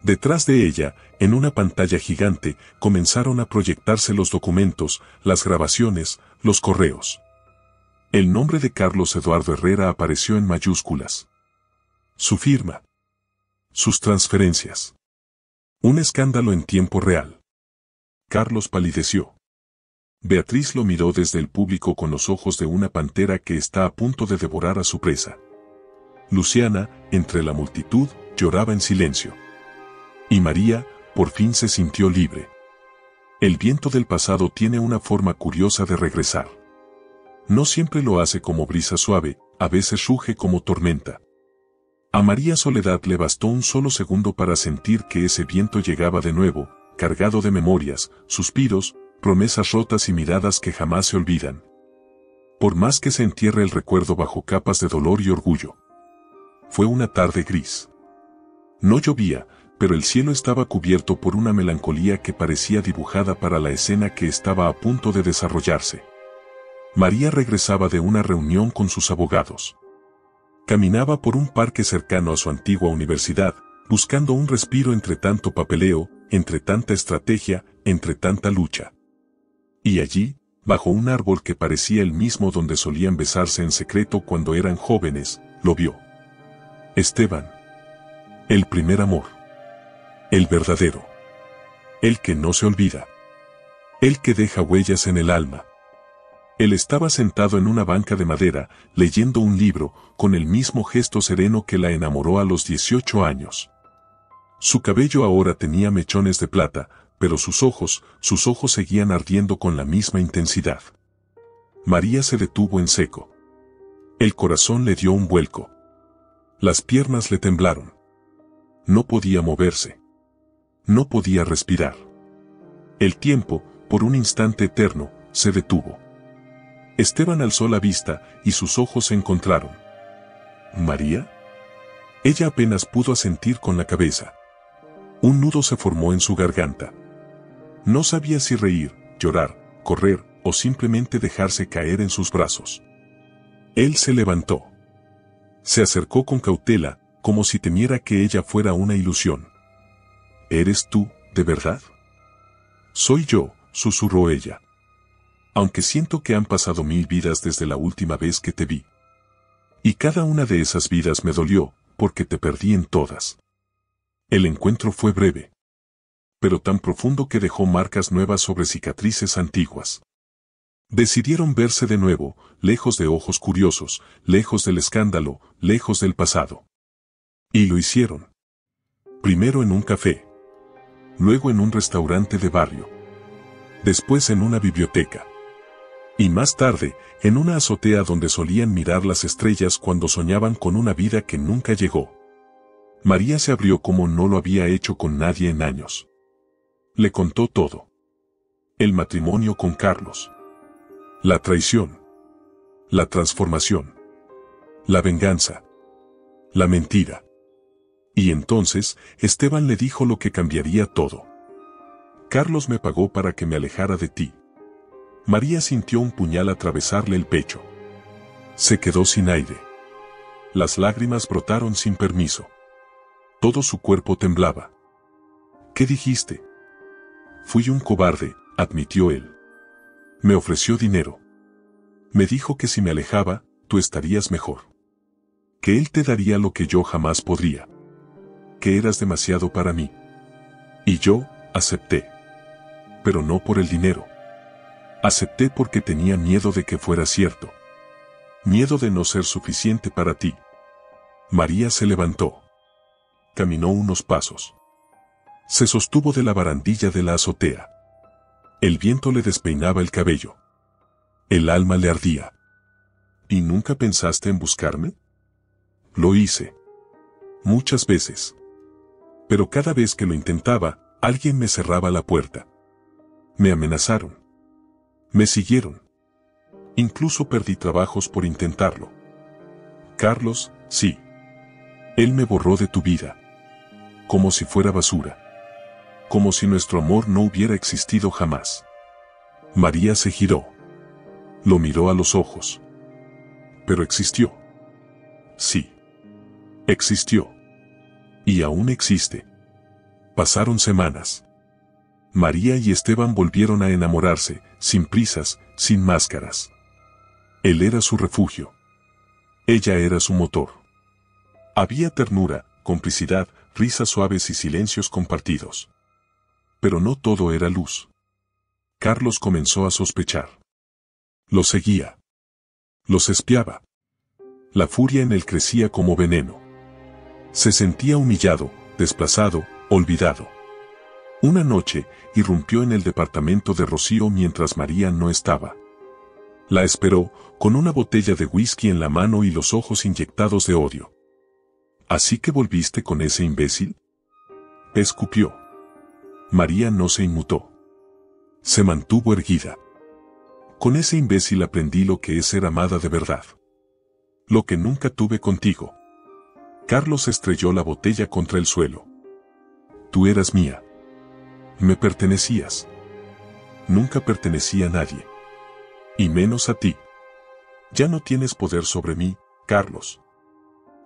Detrás de ella, en una pantalla gigante, comenzaron a proyectarse los documentos, las grabaciones, los correos. El nombre de Carlos Eduardo Herrera apareció en mayúsculas. Su firma. Sus transferencias. Un escándalo en tiempo real. Carlos palideció. Beatriz lo miró desde el público con los ojos de una pantera que está a punto de devorar a su presa. Luciana, entre la multitud, lloraba en silencio. Y María, por fin se sintió libre. El viento del pasado tiene una forma curiosa de regresar. No siempre lo hace como brisa suave, a veces ruge como tormenta. A María Soledad le bastó un solo segundo para sentir que ese viento llegaba de nuevo, cargado de memorias, suspiros, promesas rotas y miradas que jamás se olvidan. Por más que se entierre el recuerdo bajo capas de dolor y orgullo. Fue una tarde gris. No llovía, pero el cielo estaba cubierto por una melancolía que parecía dibujada para la escena que estaba a punto de desarrollarse. María regresaba de una reunión con sus abogados. Caminaba por un parque cercano a su antigua universidad, buscando un respiro entre tanto papeleo, entre tanta estrategia, entre tanta lucha. Y allí, bajo un árbol que parecía el mismo donde solían besarse en secreto cuando eran jóvenes, lo vio. Esteban. El primer amor. El verdadero. El que no se olvida. El que deja huellas en el alma. Él estaba sentado en una banca de madera, leyendo un libro, con el mismo gesto sereno que la enamoró a los 18 años. Su cabello ahora tenía mechones de plata, pero sus ojos seguían ardiendo con la misma intensidad. María se detuvo en seco. El corazón le dio un vuelco. Las piernas le temblaron. No podía moverse. No podía respirar. El tiempo, por un instante eterno, se detuvo. Esteban alzó la vista y sus ojos se encontraron. ¿María? Ella apenas pudo asentir con la cabeza. Un nudo se formó en su garganta. No sabía si reír, llorar, correr o simplemente dejarse caer en sus brazos. Él se levantó. Se acercó con cautela, como si temiera que ella fuera una ilusión. ¿Eres tú, de verdad? Soy yo, susurró ella. Aunque siento que han pasado 1000 vidas desde la última vez que te vi. Y cada una de esas vidas me dolió, porque te perdí en todas. El encuentro fue breve, pero tan profundo que dejó marcas nuevas sobre cicatrices antiguas. Decidieron verse de nuevo, lejos de ojos curiosos, lejos del escándalo, lejos del pasado. Y lo hicieron. Primero en un café. Luego en un restaurante de barrio. Después en una biblioteca. Y más tarde, en una azotea donde solían mirar las estrellas cuando soñaban con una vida que nunca llegó. María se abrió como no lo había hecho con nadie en años. Le contó todo. El matrimonio con Carlos. La traición. La transformación. La venganza. La mentira. Y entonces, Esteban le dijo lo que cambiaría todo. Carlos me pagó para que me alejara de ti. María sintió un puñal atravesarle el pecho. Se quedó sin aire. Las lágrimas brotaron sin permiso. Todo su cuerpo temblaba. ¿Qué dijiste? Fui un cobarde, admitió él. Me ofreció dinero. Me dijo que si me alejaba, tú estarías mejor. Que él te daría lo que yo jamás podría. Que eras demasiado para mí. Y yo, acepté. Pero no por el dinero. Acepté porque tenía miedo de que fuera cierto. Miedo de no ser suficiente para ti. María se levantó. Caminó unos pasos. Se sostuvo de la barandilla de la azotea. El viento le despeinaba el cabello. El alma le ardía. ¿Y nunca pensaste en buscarme? Lo hice. Muchas veces. Pero cada vez que lo intentaba, alguien me cerraba la puerta. Me amenazaron. Me siguieron. Incluso perdí trabajos por intentarlo. Carlos, sí. Él me borró de tu vida. Como si fuera basura. Como si nuestro amor no hubiera existido jamás. María se giró. Lo miró a los ojos. Pero existió. Sí. Existió. Y aún existe. Pasaron semanas. María y Esteban volvieron a enamorarse, sin prisas, sin máscaras. Él era su refugio. Ella era su motor. Había ternura, complicidad, risas suaves y silencios compartidos. Pero no todo era luz. Carlos comenzó a sospechar. Los seguía. Los espiaba. La furia en él crecía como veneno. Se sentía humillado, desplazado, olvidado. Una noche, irrumpió en el departamento de Rocío mientras María no estaba. La esperó, con una botella de whisky en la mano y los ojos inyectados de odio. ¿Así que volviste con ese imbécil?, escupió. María no se inmutó. Se mantuvo erguida. Con ese imbécil aprendí lo que es ser amada de verdad. Lo que nunca tuve contigo. Carlos estrelló la botella contra el suelo. Tú eras mía. Me pertenecías. Nunca pertenecí a nadie. Y menos a ti. Ya no tienes poder sobre mí, Carlos.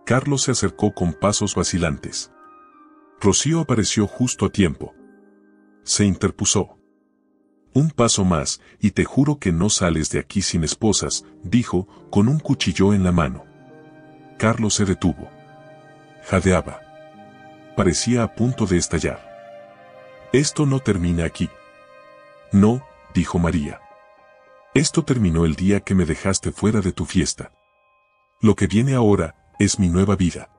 Carlos se acercó con pasos vacilantes. Rocío apareció justo a tiempo. Se interpuso. Un paso más, y te juro que no sales de aquí sin esposas, dijo, con un cuchillo en la mano. Carlos se detuvo. Jadeaba. Parecía a punto de estallar. Esto no termina aquí. No, dijo María. Esto terminó el día que me dejaste fuera de tu fiesta. Lo que viene ahora es mi nueva vida.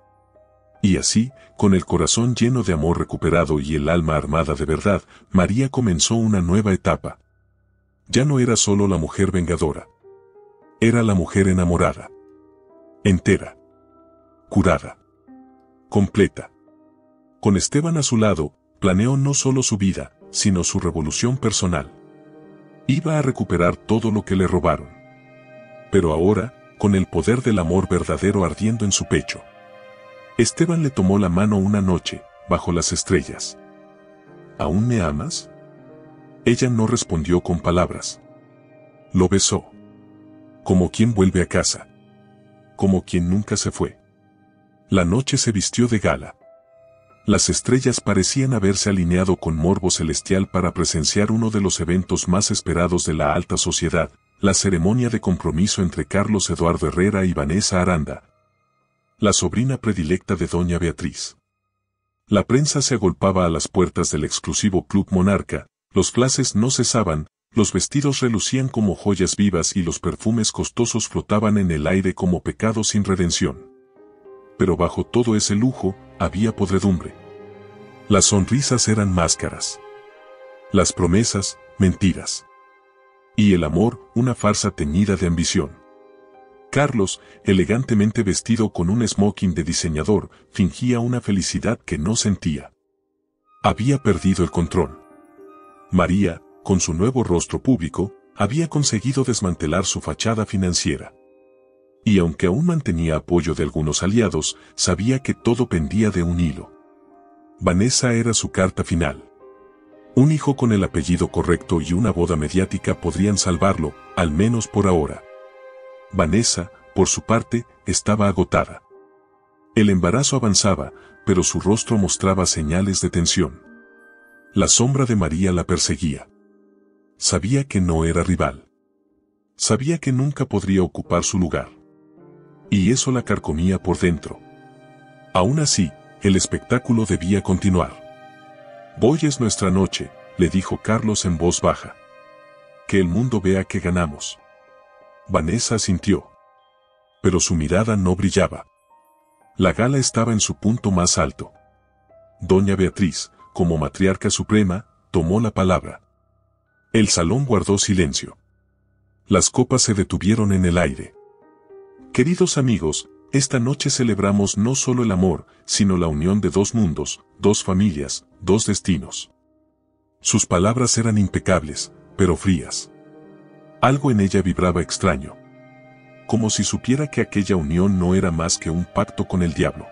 Y así, con el corazón lleno de amor recuperado y el alma armada de verdad, María comenzó una nueva etapa. Ya no era solo la mujer vengadora. Era la mujer enamorada. Entera. Curada. Completa. Con Esteban a su lado, planeó no solo su vida, sino su revolución personal. Iba a recuperar todo lo que le robaron. Pero ahora, con el poder del amor verdadero ardiendo en su pecho. Esteban le tomó la mano una noche, bajo las estrellas. ¿Aún me amas? Ella no respondió con palabras. Lo besó. Como quien vuelve a casa. Como quien nunca se fue. La noche se vistió de gala. Las estrellas parecían haberse alineado con morbo celestial para presenciar uno de los eventos más esperados de la alta sociedad, la ceremonia de compromiso entre Carlos Eduardo Herrera y Vanessa Aranda, la sobrina predilecta de doña Beatriz. La prensa se agolpaba a las puertas del exclusivo Club Monarca, los flashes no cesaban, los vestidos relucían como joyas vivas y los perfumes costosos flotaban en el aire como pecados sin redención. Pero bajo todo ese lujo, había podredumbre. Las sonrisas eran máscaras. Las promesas, mentiras. Y el amor, una farsa teñida de ambición. Carlos, elegantemente vestido con un smoking de diseñador, fingía una felicidad que no sentía. Había perdido el control. María, con su nuevo rostro público, había conseguido desmantelar su fachada financiera. Y aunque aún mantenía apoyo de algunos aliados, sabía que todo pendía de un hilo. Vanessa era su carta final. Un hijo con el apellido correcto y una boda mediática podrían salvarlo, al menos por ahora. Vanessa, por su parte, estaba agotada. El embarazo avanzaba, pero su rostro mostraba señales de tensión. La sombra de María la perseguía. Sabía que no era rival. Sabía que nunca podría ocupar su lugar. Y eso la carcomía por dentro. Aún así, el espectáculo debía continuar. Hoy es nuestra noche, le dijo Carlos en voz baja. Que el mundo vea que ganamos. Vanessa asintió. Pero su mirada no brillaba. La gala estaba en su punto más alto. Doña Beatriz, como matriarca suprema, tomó la palabra. El salón guardó silencio. Las copas se detuvieron en el aire. Queridos amigos, esta noche celebramos no solo el amor, sino la unión de dos mundos, dos familias, dos destinos. Sus palabras eran impecables, pero frías. Algo en ella vibraba extraño. Como si supiera que aquella unión no era más que un pacto con el diablo.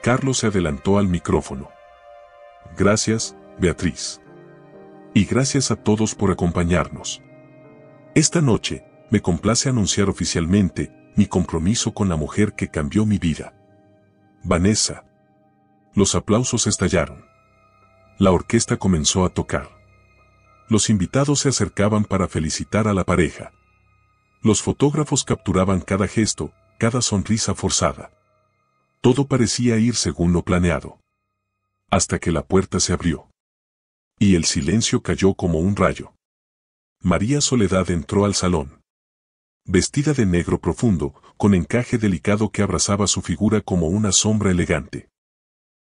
Carlos se adelantó al micrófono. Gracias, Beatriz. Y gracias a todos por acompañarnos. Esta noche, me complace anunciar oficialmente mi compromiso con la mujer que cambió mi vida. Vanessa. Los aplausos estallaron. La orquesta comenzó a tocar. Los invitados se acercaban para felicitar a la pareja. Los fotógrafos capturaban cada gesto, cada sonrisa forzada. Todo parecía ir según lo planeado. Hasta que la puerta se abrió. Y el silencio cayó como un rayo. María Soledad entró al salón. Vestida de negro profundo, con encaje delicado que abrazaba su figura como una sombra elegante.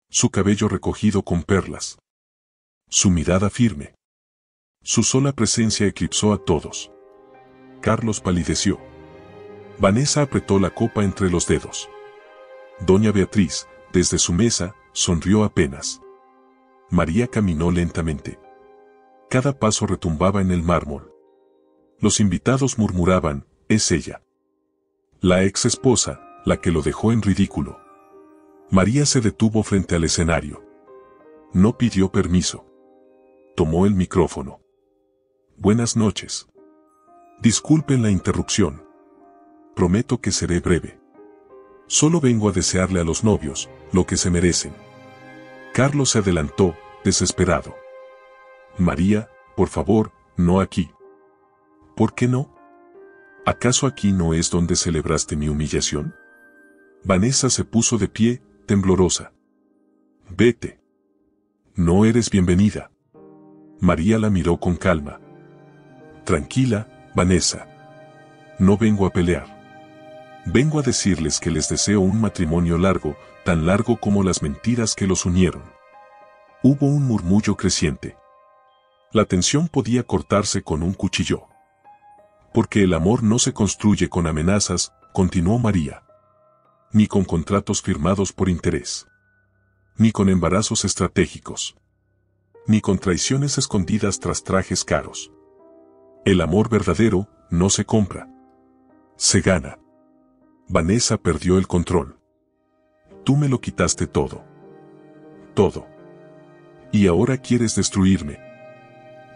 Su cabello recogido con perlas. Su mirada firme. Su sola presencia eclipsó a todos. Carlos palideció. Vanessa apretó la copa entre los dedos. Doña Beatriz, desde su mesa, sonrió apenas. María caminó lentamente. Cada paso retumbaba en el mármol. Los invitados murmuraban, es ella. La ex esposa, la que lo dejó en ridículo. María se detuvo frente al escenario. No pidió permiso. Tomó el micrófono. Buenas noches. Disculpen la interrupción. Prometo que seré breve. Solo vengo a desearle a los novios lo que se merecen. Carlos se adelantó, desesperado. María, por favor, no aquí. ¿Por qué no? ¿Acaso aquí no es donde celebraste mi humillación? Vanessa se puso de pie, temblorosa. Vete. No eres bienvenida. María la miró con calma. Tranquila, Vanessa. No vengo a pelear. Vengo a decirles que les deseo un matrimonio largo, tan largo como las mentiras que los unieron. Hubo un murmullo creciente. La tensión podía cortarse con un cuchillo. Porque el amor no se construye con amenazas, continuó María. Ni con contratos firmados por interés. Ni con embarazos estratégicos. Ni con traiciones escondidas tras trajes caros. El amor verdadero no se compra. Se gana. Vanessa perdió el control. Tú me lo quitaste todo. Todo. Y ahora quieres destruirme.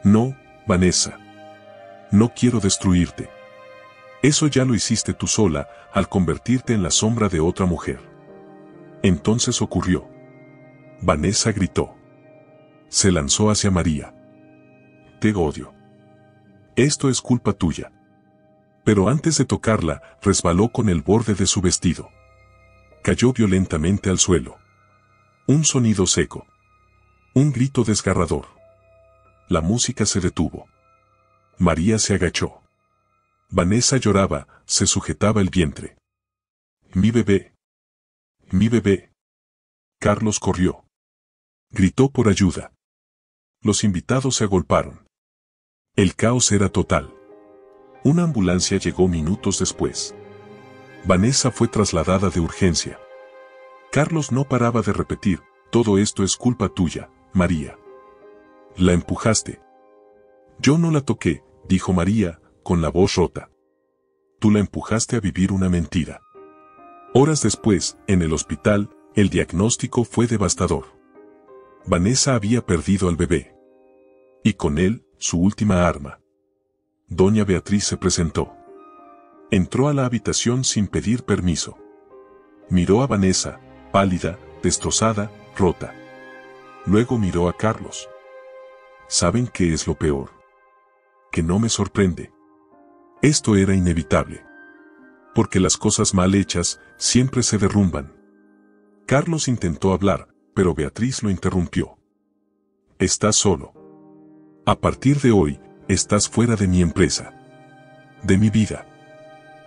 No, Vanessa. No quiero destruirte. Eso ya lo hiciste tú sola, al convertirte en la sombra de otra mujer. Entonces ocurrió. Vanessa gritó. Se lanzó hacia María. Te odio. Esto es culpa tuya. Pero antes de tocarla, resbaló con el borde de su vestido. Cayó violentamente al suelo. Un sonido seco. Un grito desgarrador. La música se detuvo. María se agachó. Vanessa lloraba, se sujetaba el vientre. Mi bebé. Mi bebé. Carlos corrió. Gritó por ayuda. Los invitados se agolparon. El caos era total. Una ambulancia llegó minutos después. Vanessa fue trasladada de urgencia. Carlos no paraba de repetir, todo esto es culpa tuya, María. La empujaste. Yo no la toqué, dijo María, con la voz rota. Tú la empujaste a vivir una mentira. Horas después, en el hospital, el diagnóstico fue devastador. Vanessa había perdido al bebé. Y con él, su última arma. Doña Beatriz se presentó. Entró a la habitación sin pedir permiso. Miró a Vanessa, pálida, destrozada, rota. Luego miró a Carlos. ¿Saben qué es lo peor? Que no me sorprende. Esto era inevitable. Porque las cosas mal hechas siempre se derrumban. Carlos intentó hablar, pero Beatriz lo interrumpió. Estás solo. A partir de hoy, estás fuera de mi empresa. De mi vida.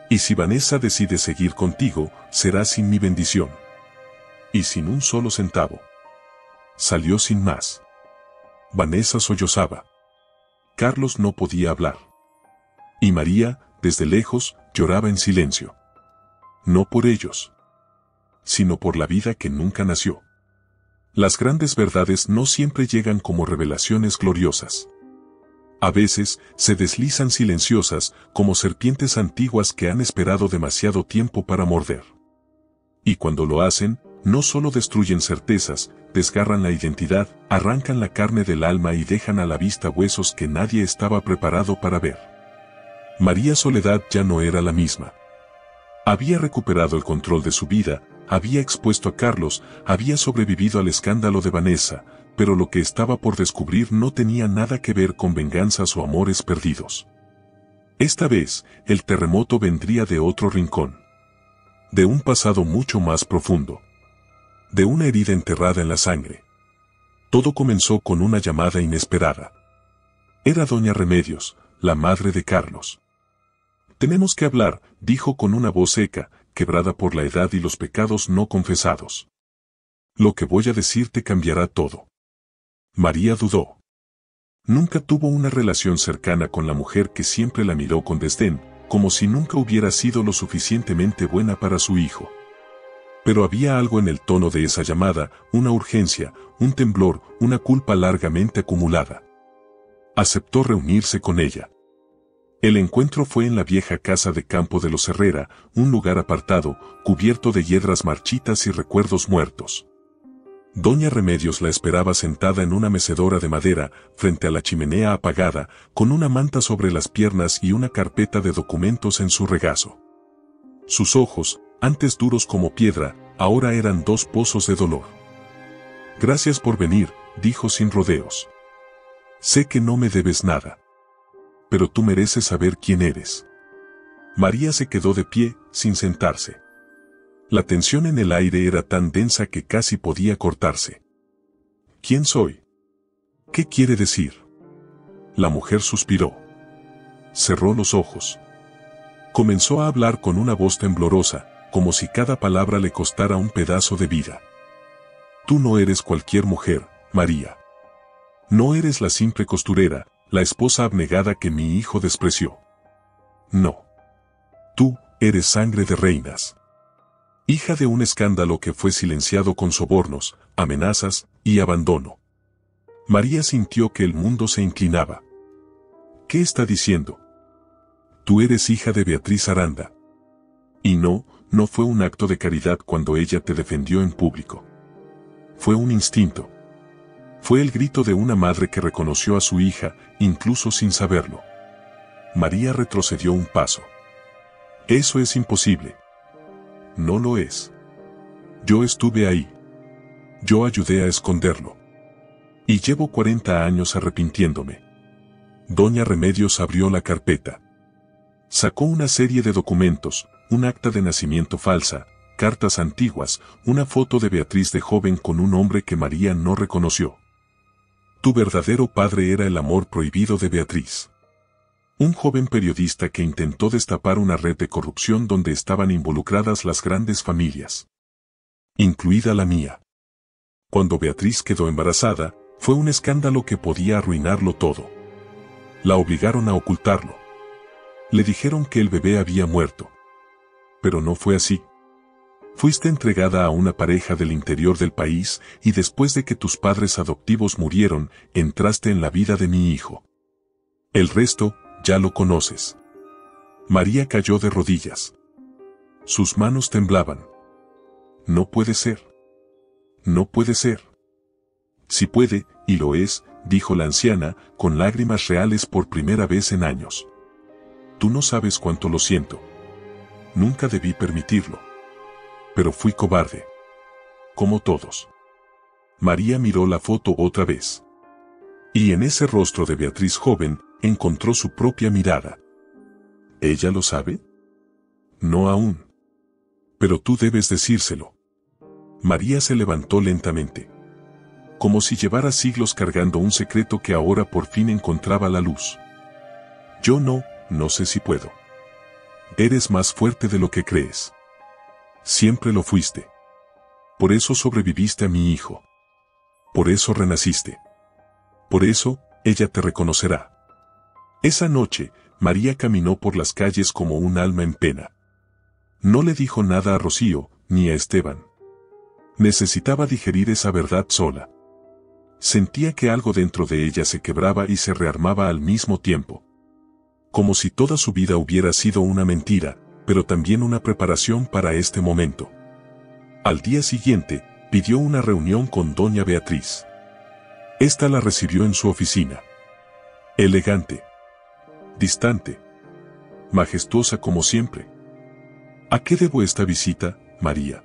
Y si Vanessa decide seguir contigo, será sin mi bendición. Y sin un solo centavo. Salió sin más. Vanessa sollozaba. Carlos no podía hablar. Y María, desde lejos, lloraba en silencio. No por ellos, sino por la vida que nunca nació. Las grandes verdades no siempre llegan como revelaciones gloriosas. A veces, se deslizan silenciosas, como serpientes antiguas que han esperado demasiado tiempo para morder. Y cuando lo hacen, no solo destruyen certezas, desgarran la identidad, arrancan la carne del alma y dejan a la vista huesos que nadie estaba preparado para ver. María Soledad ya no era la misma. Había recuperado el control de su vida, había expuesto a Carlos, había sobrevivido al escándalo de Vanessa, pero lo que estaba por descubrir no tenía nada que ver con venganzas o amores perdidos. Esta vez, el terremoto vendría de otro rincón. De un pasado mucho más profundo. De una herida enterrada en la sangre. Todo comenzó con una llamada inesperada. Era doña Remedios, la madre de Carlos. «Tenemos que hablar», dijo con una voz seca, quebrada por la edad y los pecados no confesados. «Lo que voy a decirte cambiará todo». María dudó. Nunca tuvo una relación cercana con la mujer que siempre la miró con desdén, como si nunca hubiera sido lo suficientemente buena para su hijo. Pero había algo en el tono de esa llamada, una urgencia, un temblor, una culpa largamente acumulada. Aceptó reunirse con ella. El encuentro fue en la vieja casa de campo de los Herrera, un lugar apartado, cubierto de hiedras marchitas y recuerdos muertos. Doña Remedios la esperaba sentada en una mecedora de madera, frente a la chimenea apagada, con una manta sobre las piernas y una carpeta de documentos en su regazo. Sus ojos, antes duros como piedra, ahora eran dos pozos de dolor. «Gracias por venir», dijo sin rodeos. «Sé que no me debes nada. Pero tú mereces saber quién eres». María se quedó de pie, sin sentarse. La tensión en el aire era tan densa que casi podía cortarse. «¿Quién soy? ¿Qué quiere decir?». La mujer suspiró. Cerró los ojos. Comenzó a hablar con una voz temblorosa, como si cada palabra le costara un pedazo de vida. «Tú no eres cualquier mujer, María. No eres la simple costurera, la esposa abnegada que mi hijo despreció. No. Tú eres sangre de reinas. Hija de un escándalo que fue silenciado con sobornos, amenazas y abandono». María sintió que el mundo se inclinaba. «¿Qué está diciendo? Tú eres hija de Beatriz Aranda. Y no fue un acto de caridad cuando ella te defendió en público. Fue un instinto. Fue el grito de una madre que reconoció a su hija, incluso sin saberlo». María retrocedió un paso. «Eso es imposible». «No lo es. Yo estuve ahí. Yo ayudé a esconderlo. Y llevo 40 años arrepintiéndome». Doña Remedios abrió la carpeta. Sacó una serie de documentos, un acta de nacimiento falsa, cartas antiguas, una foto de Beatriz de joven con un hombre que María no reconoció. «Tu verdadero padre era el amor prohibido de Beatriz. Un joven periodista que intentó destapar una red de corrupción donde estaban involucradas las grandes familias. Incluida la mía. Cuando Beatriz quedó embarazada, fue un escándalo que podía arruinarlo todo. La obligaron a ocultarlo. Le dijeron que el bebé había muerto. Pero no fue así. Fuiste entregada a una pareja del interior del país y después de que tus padres adoptivos murieron, entraste en la vida de mi hijo. El resto, ya lo conoces». María cayó de rodillas. Sus manos temblaban. «No puede ser. No puede ser». «Sí puede, y lo es», dijo la anciana, con lágrimas reales por primera vez en años. «Tú no sabes cuánto lo siento. Nunca debí permitirlo. Pero fui cobarde. Como todos». María miró la foto otra vez. Y en ese rostro de Beatriz joven, encontró su propia mirada. ¿Ella lo sabe? No aún. Pero tú debes decírselo. María se levantó lentamente. Como si llevara siglos cargando un secreto que ahora por fin encontraba la luz. «Yo no sé si puedo. Eres más fuerte de lo que crees. Siempre lo fuiste. Por eso sobreviviste a mi hijo. Por eso renaciste. Por eso, ella te reconocerá». Esa noche, María caminó por las calles como un alma en pena. No le dijo nada a Rocío, ni a Esteban. Necesitaba digerir esa verdad sola. Sentía que algo dentro de ella se quebraba y se rearmaba al mismo tiempo. Como si toda su vida hubiera sido una mentira, pero también una preparación para este momento. Al día siguiente, pidió una reunión con doña Beatriz. Esta la recibió en su oficina. Elegante. Distante. Majestuosa como siempre. ¿A qué debo esta visita, María?,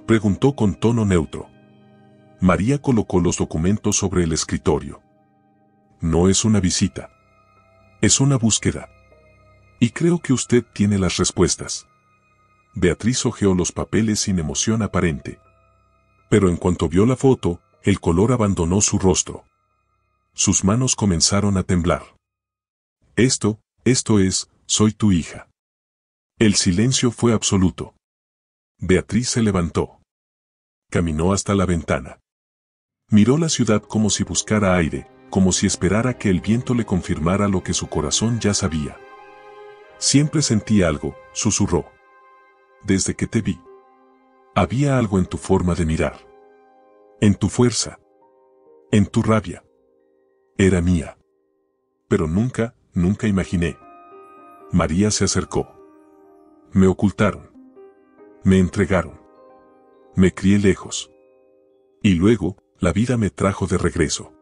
preguntó con tono neutro. María colocó los documentos sobre el escritorio. No es una visita. Es una búsqueda. Y creo que usted tiene las respuestas. Beatriz hojeó los papeles sin emoción aparente. Pero en cuanto vio la foto, el color abandonó su rostro. Sus manos comenzaron a temblar. Esto es, soy tu hija. El silencio fue absoluto. Beatriz se levantó. Caminó hasta la ventana. Miró la ciudad como si buscara aire, como si esperara que el viento le confirmara lo que su corazón ya sabía. Siempre sentí algo, susurró. Desde que te vi. Había algo en tu forma de mirar. En tu fuerza. En tu rabia. Era mía. Pero nunca imaginé. María se acercó. Me ocultaron. Me entregaron. Me crié lejos. Y luego, la vida me trajo de regreso.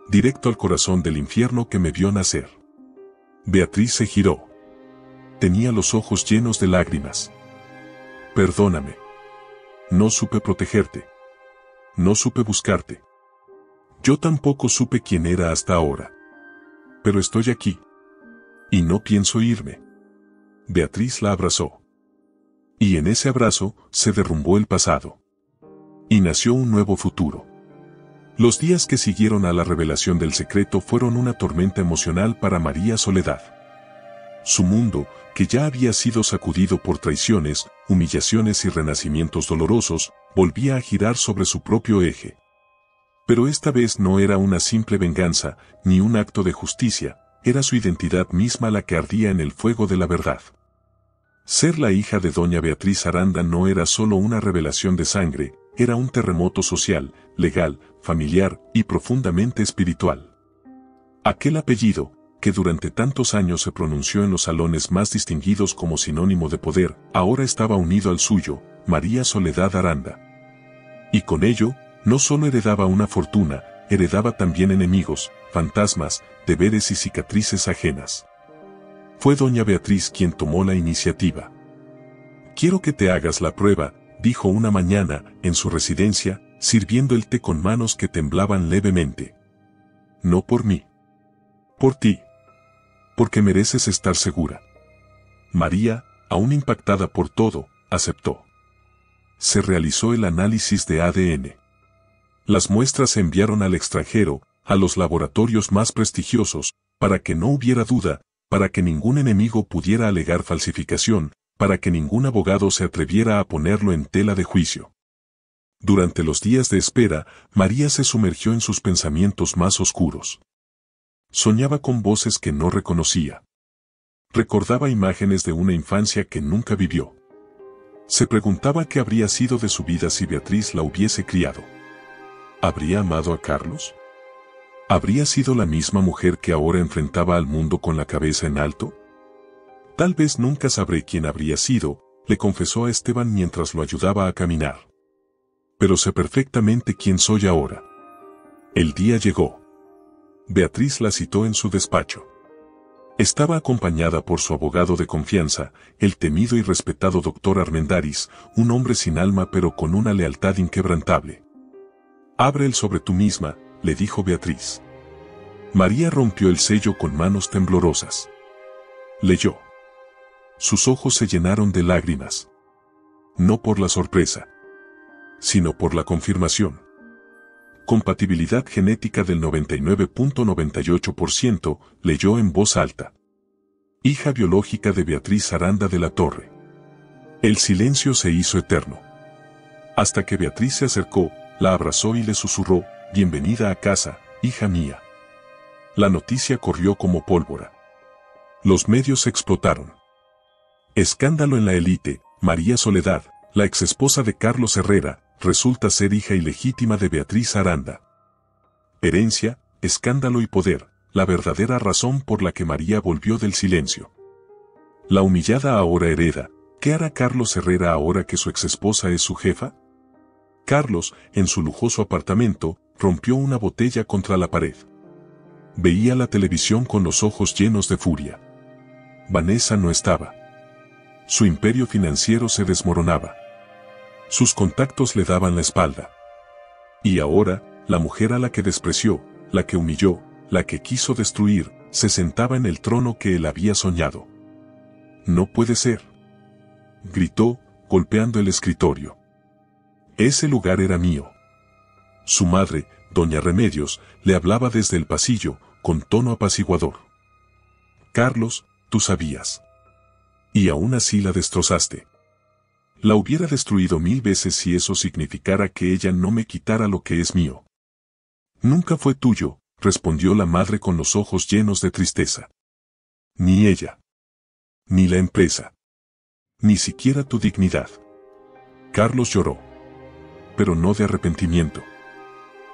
Directo al corazón del infierno que me vio nacer. Beatriz se giró. Tenía los ojos llenos de lágrimas. Perdóname. No supe protegerte. No supe buscarte. Yo tampoco supe quién era hasta ahora. Pero estoy aquí. Y no pienso irme. Beatriz la abrazó. Y en ese abrazo se derrumbó el pasado. Y nació un nuevo futuro. Los días que siguieron a la revelación del secreto fueron una tormenta emocional para María Soledad. Su mundo, que ya había sido sacudido por traiciones, humillaciones y renacimientos dolorosos, volvía a girar sobre su propio eje. Pero esta vez no era una simple venganza, ni un acto de justicia, era su identidad misma la que ardía en el fuego de la verdad. Ser la hija de doña Beatriz Aranda no era solo una revelación de sangre, era un terremoto social, legal, familiar y profundamente espiritual. Aquel apellido, que durante tantos años se pronunció en los salones más distinguidos como sinónimo de poder, ahora estaba unido al suyo, María Soledad Aranda. Y con ello, no solo heredaba una fortuna, heredaba también enemigos, fantasmas, deberes y cicatrices ajenas. Fue doña Beatriz quien tomó la iniciativa. Quiero que te hagas la prueba, dijo una mañana, en su residencia, sirviendo el té con manos que temblaban levemente. No por mí. Por ti. Porque mereces estar segura. María, aún impactada por todo, aceptó. Se realizó el análisis de ADN. Las muestras se enviaron al extranjero, a los laboratorios más prestigiosos, para que no hubiera duda, para que ningún enemigo pudiera alegar falsificación, para que ningún abogado se atreviera a ponerlo en tela de juicio. Durante los días de espera, María se sumergió en sus pensamientos más oscuros. Soñaba con voces que no reconocía. Recordaba imágenes de una infancia que nunca vivió. Se preguntaba qué habría sido de su vida si Beatriz la hubiese criado. ¿Habría amado a Carlos? ¿Habría sido la misma mujer que ahora enfrentaba al mundo con la cabeza en alto? Tal vez nunca sabré quién habría sido, le confesó a Esteban mientras lo ayudaba a caminar. Pero sé perfectamente quién soy ahora. El día llegó. Beatriz la citó en su despacho. Estaba acompañada por su abogado de confianza, el temido y respetado doctor Armendáriz, un hombre sin alma pero con una lealtad inquebrantable. Abre el sobre tú misma, le dijo Beatriz. María rompió el sello con manos temblorosas. Leyó. Sus ojos se llenaron de lágrimas. No por la sorpresa, sino por la confirmación. Compatibilidad genética del 99.98%, leyó en voz alta. Hija biológica de Beatriz Aranda de la Torre. El silencio se hizo eterno. Hasta que Beatriz se acercó, la abrazó y le susurró, bienvenida a casa, hija mía. La noticia corrió como pólvora. Los medios explotaron. Escándalo en la élite, María Soledad, la exesposa de Carlos Herrera, resulta ser hija ilegítima de Beatriz Aranda. Herencia, escándalo y poder, la verdadera razón por la que María volvió del silencio. La humillada ahora hereda, ¿qué hará Carlos Herrera ahora que su exesposa es su jefa? Carlos, en su lujoso apartamento, rompió una botella contra la pared. Veía la televisión con los ojos llenos de furia. Vanessa no estaba. Su imperio financiero se desmoronaba. Sus contactos le daban la espalda. Y ahora, la mujer a la que despreció, la que humilló, la que quiso destruir, se sentaba en el trono que él había soñado. «No puede ser», gritó, golpeando el escritorio. «Ese lugar era mío». Su madre, doña Remedios, le hablaba desde el pasillo, con tono apaciguador. «Carlos, tú sabías. Y aún así la destrozaste. La hubiera destruido 1000 veces si eso significara que ella no me quitara lo que es mío». «Nunca fue tuyo», respondió la madre con los ojos llenos de tristeza. «Ni ella. Ni la empresa. Ni siquiera tu dignidad». Carlos lloró. Pero no de arrepentimiento.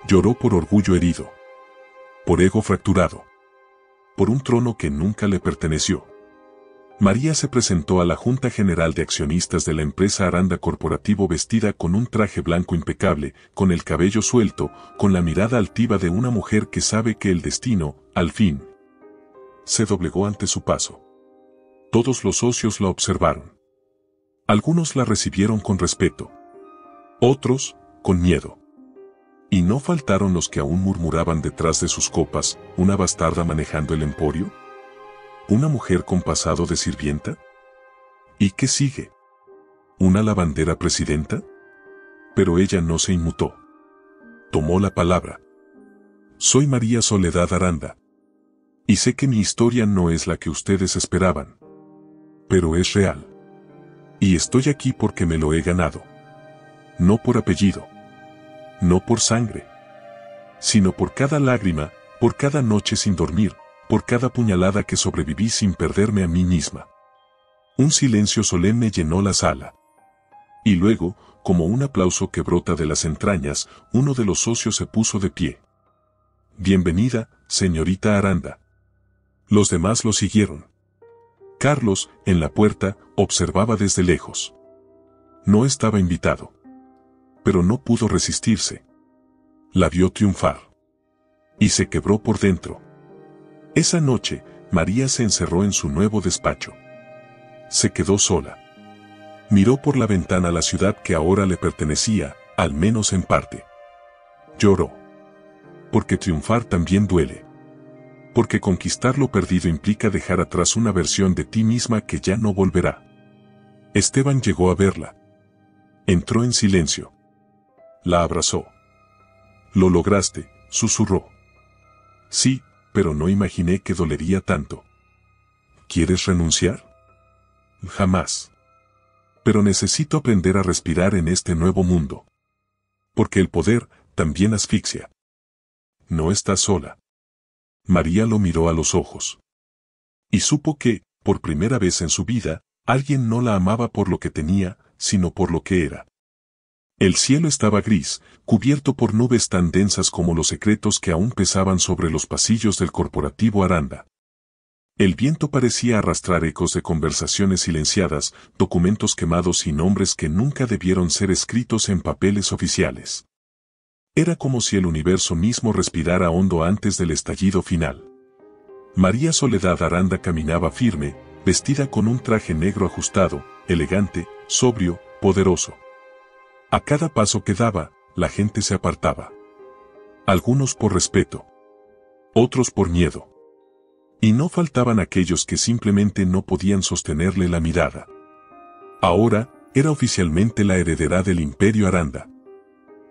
Lloró por orgullo herido. Por ego fracturado. Por un trono que nunca le perteneció. María se presentó a la Junta General de Accionistas de la empresa Aranda Corporativo vestida con un traje blanco impecable, con el cabello suelto, con la mirada altiva de una mujer que sabe que el destino, al fin, se doblegó ante su paso. Todos los socios la observaron. Algunos la recibieron con respeto. Otros, con miedo. Y no faltaron los que aún murmuraban detrás de sus copas, ¿una bastarda manejando el emporio? ¿Una mujer con pasado de sirvienta? ¿Y qué sigue? ¿Una lavandera presidenta? Pero ella no se inmutó. Tomó la palabra. «Soy María Soledad Aranda. Y sé que mi historia no es la que ustedes esperaban. Pero es real. Y estoy aquí porque me lo he ganado. No por apellido. No por sangre. Sino por cada lágrima, por cada noche sin dormir, por cada puñalada que sobreviví sin perderme a mí misma». Un silencio solemne llenó la sala. Y luego, como un aplauso que brota de las entrañas, uno de los socios se puso de pie. «Bienvenida, señorita Aranda». Los demás lo siguieron. Carlos, en la puerta, observaba desde lejos. No estaba invitado. Pero no pudo resistirse. La vio triunfar. Y se quebró por dentro. Esa noche, María se encerró en su nuevo despacho. Se quedó sola. Miró por la ventana la ciudad que ahora le pertenecía, al menos en parte. Lloró. Porque triunfar también duele. Porque conquistar lo perdido implica dejar atrás una versión de ti misma que ya no volverá. Esteban llegó a verla. Entró en silencio. La abrazó. «Lo lograste», susurró. «Sí, pero no imaginé que dolería tanto». «¿Quieres renunciar?» «Jamás. Pero necesito aprender a respirar en este nuevo mundo. Porque el poder también asfixia». «No estás sola». María lo miró a los ojos. Y supo que, por primera vez en su vida, alguien no la amaba por lo que tenía, sino por lo que era. El cielo estaba gris, cubierto por nubes tan densas como los secretos que aún pesaban sobre los pasillos del corporativo Aranda. El viento parecía arrastrar ecos de conversaciones silenciadas, documentos quemados y nombres que nunca debieron ser escritos en papeles oficiales. Era como si el universo mismo respirara hondo antes del estallido final. María Soledad Aranda caminaba firme, vestida con un traje negro ajustado, elegante, sobrio, poderoso. A cada paso que daba, la gente se apartaba. Algunos por respeto. Otros por miedo. Y no faltaban aquellos que simplemente no podían sostenerle la mirada. Ahora, era oficialmente la heredera del Imperio Aranda.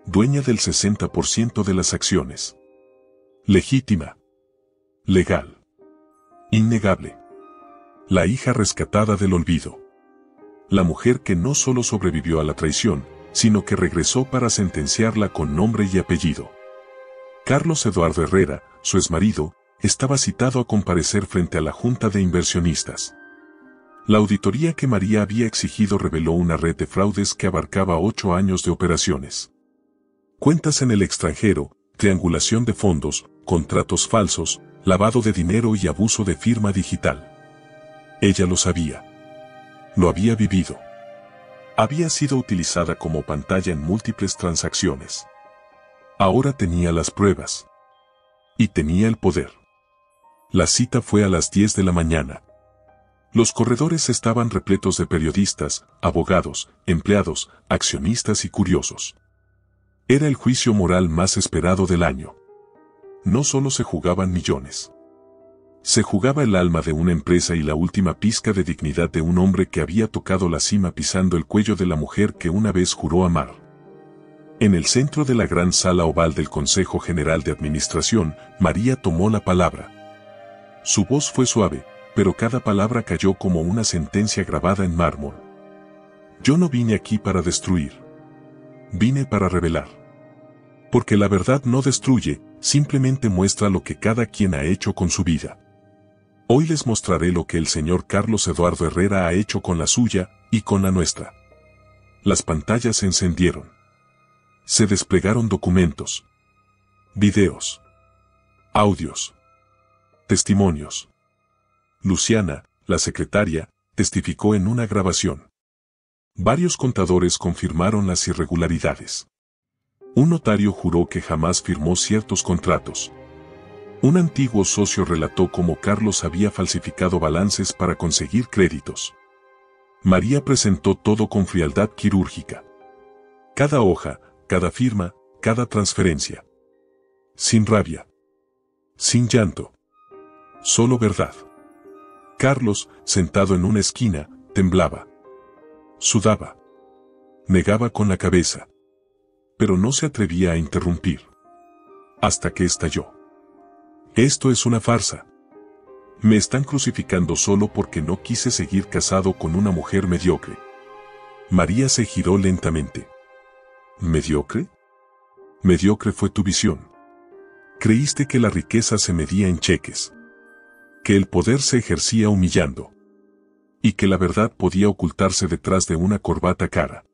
Dueña del 60% de las acciones. Legítima. Legal. Innegable. La hija rescatada del olvido. La mujer que no solo sobrevivió a la traición, sino que regresó para sentenciarla con nombre y apellido. Carlos Eduardo Herrera, su exmarido, estaba citado a comparecer frente a la Junta de Inversionistas. La auditoría que María había exigido reveló una red de fraudes que abarcaba 8 años de operaciones. Cuentas en el extranjero, triangulación de fondos, contratos falsos, lavado de dinero y abuso de firma digital. Ella lo sabía. Lo había vivido. Había sido utilizada como pantalla en múltiples transacciones. Ahora tenía las pruebas. Y tenía el poder. La cita fue a las 10 de la mañana. Los corredores estaban repletos de periodistas, abogados, empleados, accionistas y curiosos. Era el juicio moral más esperado del año. No solo se jugaban millones. Se jugaba el alma de una empresa y la última pizca de dignidad de un hombre que había tocado la cima pisando el cuello de la mujer que una vez juró amar. En el centro de la gran sala oval del Consejo General de Administración, María tomó la palabra. Su voz fue suave, pero cada palabra cayó como una sentencia grabada en mármol. Yo no vine aquí para destruir. Vine para revelar. Porque la verdad no destruye, simplemente muestra lo que cada quien ha hecho con su vida. Hoy les mostraré lo que el señor Carlos Eduardo Herrera ha hecho con la suya y con la nuestra. Las pantallas se encendieron. Se desplegaron documentos, videos, audios, testimonios. Luciana, la secretaria, testificó en una grabación. Varios contadores confirmaron las irregularidades. Un notario juró que jamás firmó ciertos contratos. Un antiguo socio relató cómo Carlos había falsificado balances para conseguir créditos. María presentó todo con frialdad quirúrgica. Cada hoja, cada firma, cada transferencia. Sin rabia. Sin llanto. Solo verdad. Carlos, sentado en una esquina, temblaba. Sudaba. Negaba con la cabeza. Pero no se atrevía a interrumpir. Hasta que estalló. Esto es una farsa. Me están crucificando solo porque no quise seguir casado con una mujer mediocre. María se giró lentamente. ¿Mediocre? Mediocre fue tu visión. Creíste que la riqueza se medía en cheques. Que el poder se ejercía humillando. Y que la verdad podía ocultarse detrás de una corbata cara.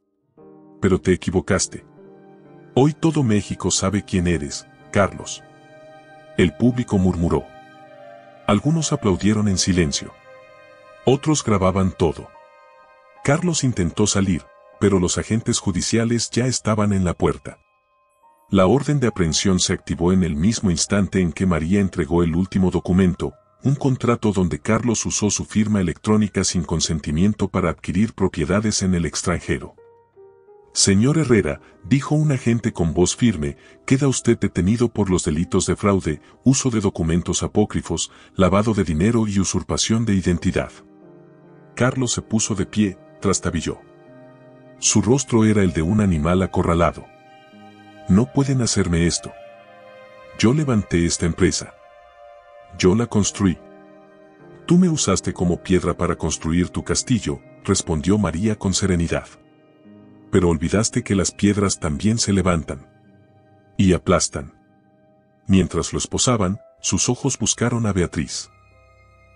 Pero te equivocaste. Hoy todo México sabe quién eres, Carlos. El público murmuró. Algunos aplaudieron en silencio. Otros grababan todo. Carlos intentó salir, pero los agentes judiciales ya estaban en la puerta. La orden de aprehensión se activó en el mismo instante en que María entregó el último documento, un contrato donde Carlos usó su firma electrónica sin consentimiento para adquirir propiedades en el extranjero. Señor Herrera, dijo un agente con voz firme, queda usted detenido por los delitos de fraude, uso de documentos apócrifos, lavado de dinero y usurpación de identidad. Carlos se puso de pie, trastabilló. Su rostro era el de un animal acorralado. No pueden hacerme esto. Yo levanté esta empresa. Yo la construí. Tú me usaste como piedra para construir tu castillo, respondió María con serenidad. Pero olvidaste que las piedras también se levantan. Y aplastan. Mientras lo esposaban, sus ojos buscaron a Beatriz.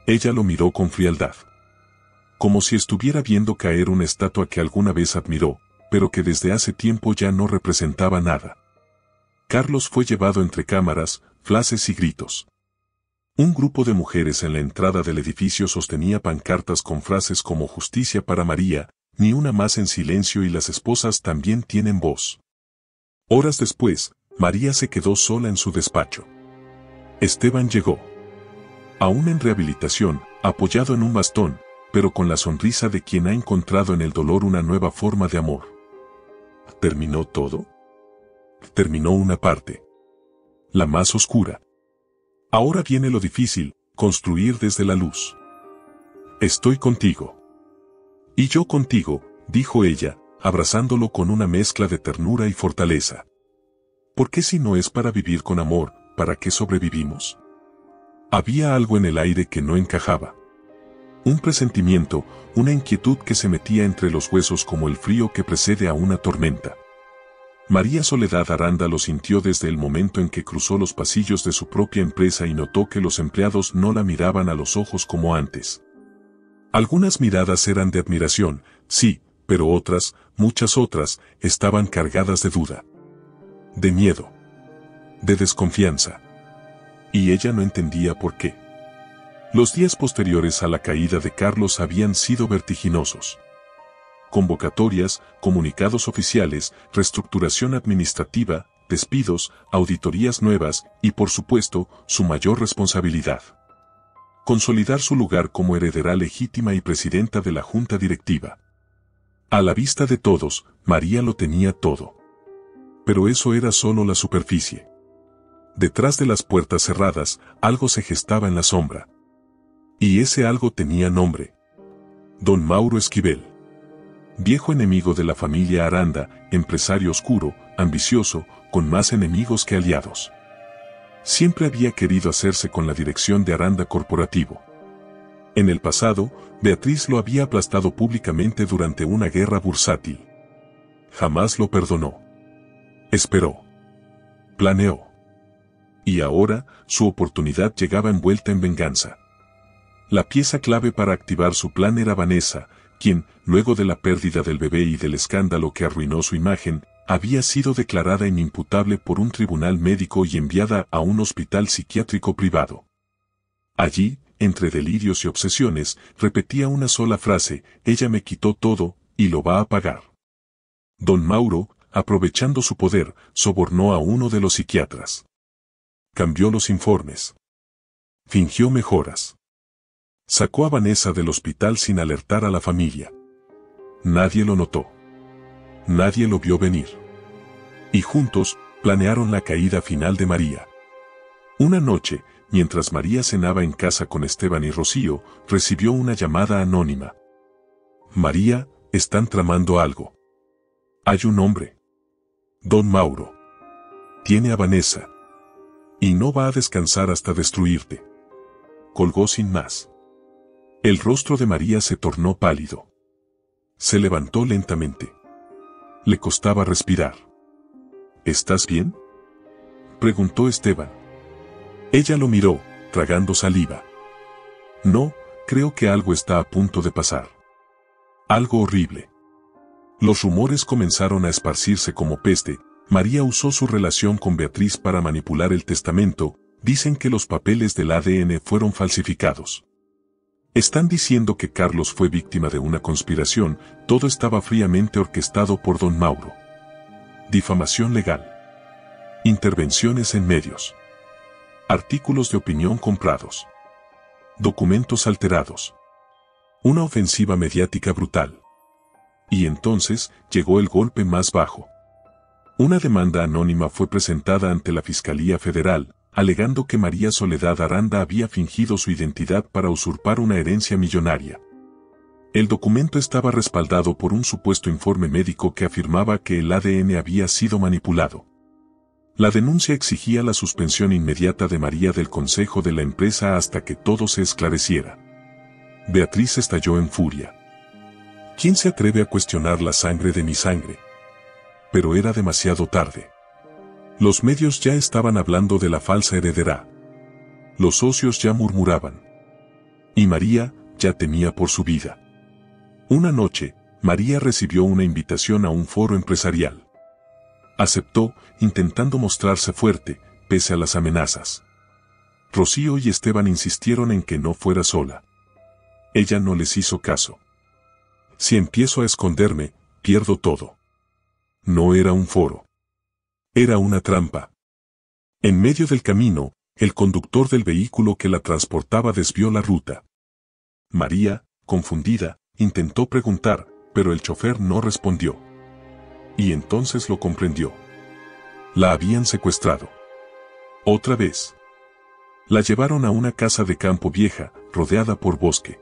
Ella lo miró con frialdad. Como si estuviera viendo caer una estatua que alguna vez admiró, pero que desde hace tiempo ya no representaba nada. Carlos fue llevado entre cámaras, flashes y gritos. Un grupo de mujeres en la entrada del edificio sostenía pancartas con frases como justicia para María, ni una más en silencio y las esposas también tienen voz. Horas después, María se quedó sola en su despacho. Esteban llegó. Aún en rehabilitación, apoyado en un bastón, pero con la sonrisa de quien ha encontrado en el dolor una nueva forma de amor. ¿Terminó todo? Terminó una parte. La más oscura. Ahora viene lo difícil, construir desde la luz. Estoy contigo. Y yo contigo, dijo ella, abrazándolo con una mezcla de ternura y fortaleza. ¿Por qué si no es para vivir con amor, para qué sobrevivimos? Había algo en el aire que no encajaba. Un presentimiento, una inquietud que se metía entre los huesos como el frío que precede a una tormenta. María Soledad Aranda lo sintió desde el momento en que cruzó los pasillos de su propia empresa y notó que los empleados no la miraban a los ojos como antes. Algunas miradas eran de admiración, sí, pero otras, muchas otras, estaban cargadas de duda. De miedo. De desconfianza. Y ella no entendía por qué. Los días posteriores a la caída de Carlos habían sido vertiginosos. Convocatorias, comunicados oficiales, reestructuración administrativa, despidos, auditorías nuevas y por supuesto, su mayor responsabilidad. consolidar su lugar como heredera legítima y presidenta de la junta directiva. A la vista de todos, María lo tenía todo. Pero eso era solo la superficie. Detrás de las puertas cerradas, algo se gestaba en la sombra. Y ese algo tenía nombre. Don Mauro Esquivel. Viejo enemigo de la familia Aranda, empresario oscuro, ambicioso, con más enemigos que aliados. Siempre había querido hacerse con la dirección de Aranda Corporativo. En el pasado, Beatriz lo había aplastado públicamente durante una guerra bursátil. Jamás lo perdonó. Esperó. Planeó. Y ahora, su oportunidad llegaba envuelta en venganza. La pieza clave para activar su plan era Vanessa, quien, luego de la pérdida del bebé y del escándalo que arruinó su imagen, había sido declarada inimputable por un tribunal médico y enviada a un hospital psiquiátrico privado. Allí, entre delirios y obsesiones, repetía una sola frase: ella me quitó todo, y lo va a pagar. Don Mauro, aprovechando su poder, sobornó a uno de los psiquiatras. Cambió los informes. Fingió mejoras. Sacó a Vanessa del hospital sin alertar a la familia. Nadie lo notó. Nadie lo vio venir. Y juntos, planearon la caída final de María. Una noche, mientras María cenaba en casa con Esteban y Rocío, recibió una llamada anónima. María, están tramando algo. Hay un hombre. Don Mauro. Tiene a Vanessa. Y no va a descansar hasta destruirte. Colgó sin más. El rostro de María se tornó pálido. Se levantó lentamente. Le costaba respirar. ¿Estás bien?, preguntó Esteban. Ella lo miró, tragando saliva. No, creo que algo está a punto de pasar. Algo horrible. Los rumores comenzaron a esparcirse como peste. María usó su relación con Beatriz para manipular el testamento. Dicen que los papeles del ADN fueron falsificados. Están diciendo que Carlos fue víctima de una conspiración. Todo estaba fríamente orquestado por Don Mauro. Difamación legal. Intervenciones en medios. Artículos de opinión comprados. Documentos alterados. Una ofensiva mediática brutal. Y entonces llegó el golpe más bajo. Una demanda anónima fue presentada ante la Fiscalía Federal, alegando que María Soledad Aranda había fingido su identidad para usurpar una herencia millonaria. El documento estaba respaldado por un supuesto informe médico que afirmaba que el ADN había sido manipulado. La denuncia exigía la suspensión inmediata de María del consejo de la empresa hasta que todo se esclareciera. Beatriz estalló en furia. ¿Quién se atreve a cuestionar la sangre de mi sangre? Pero era demasiado tarde. Los medios ya estaban hablando de la falsa heredera. Los socios ya murmuraban. Y María ya temía por su vida. Una noche, María recibió una invitación a un foro empresarial. Aceptó, intentando mostrarse fuerte, pese a las amenazas. Rocío y Esteban insistieron en que no fuera sola. Ella no les hizo caso. Si empiezo a esconderme, pierdo todo. No era un foro. Era una trampa. En medio del camino, el conductor del vehículo que la transportaba desvió la ruta. María, confundida, intentó preguntar, pero el chofer no respondió. Y entonces lo comprendió. La habían secuestrado. Otra vez. La llevaron a una casa de campo vieja, rodeada por bosque.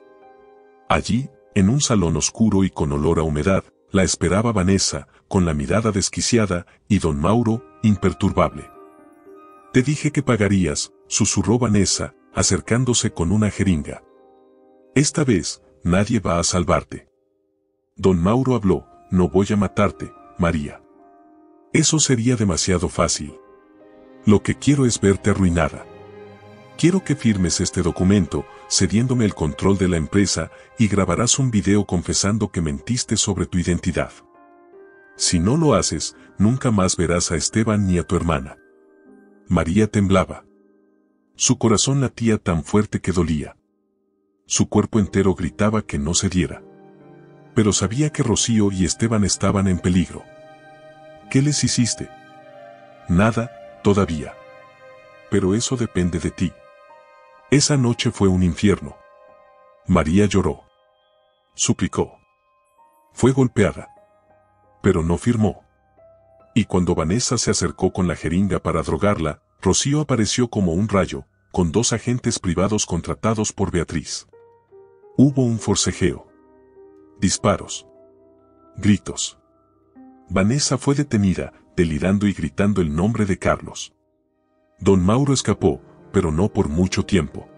Allí, en un salón oscuro y con olor a humedad, la esperaba Vanessa, con la mirada desquiciada, y Don Mauro, imperturbable. Te dije que pagarías, susurró Vanessa, acercándose con una jeringa. Esta vez, nadie va a salvarte. Don Mauro habló, no voy a matarte, María. Eso sería demasiado fácil. Lo que quiero es verte arruinada. Quiero que firmes este documento, cediéndome el control de la empresa, y grabarás un video confesando que mentiste sobre tu identidad. Si no lo haces, nunca más verás a Esteban ni a tu hermana. María temblaba. Su corazón latía tan fuerte que dolía. Su cuerpo entero gritaba que no cediera. Pero sabía que Rocío y Esteban estaban en peligro. ¿Qué les hiciste? Nada, todavía. Pero eso depende de ti. Esa noche fue un infierno. María lloró. Suplicó. Fue golpeada. Pero no firmó. Y cuando Vanessa se acercó con la jeringa para drogarla, Rocío apareció como un rayo, con 2 agentes privados contratados por Beatriz. Hubo un forcejeo. Disparos. Gritos. Vanessa fue detenida, delirando y gritando el nombre de Carlos. Don Mauro escapó, pero no por mucho tiempo.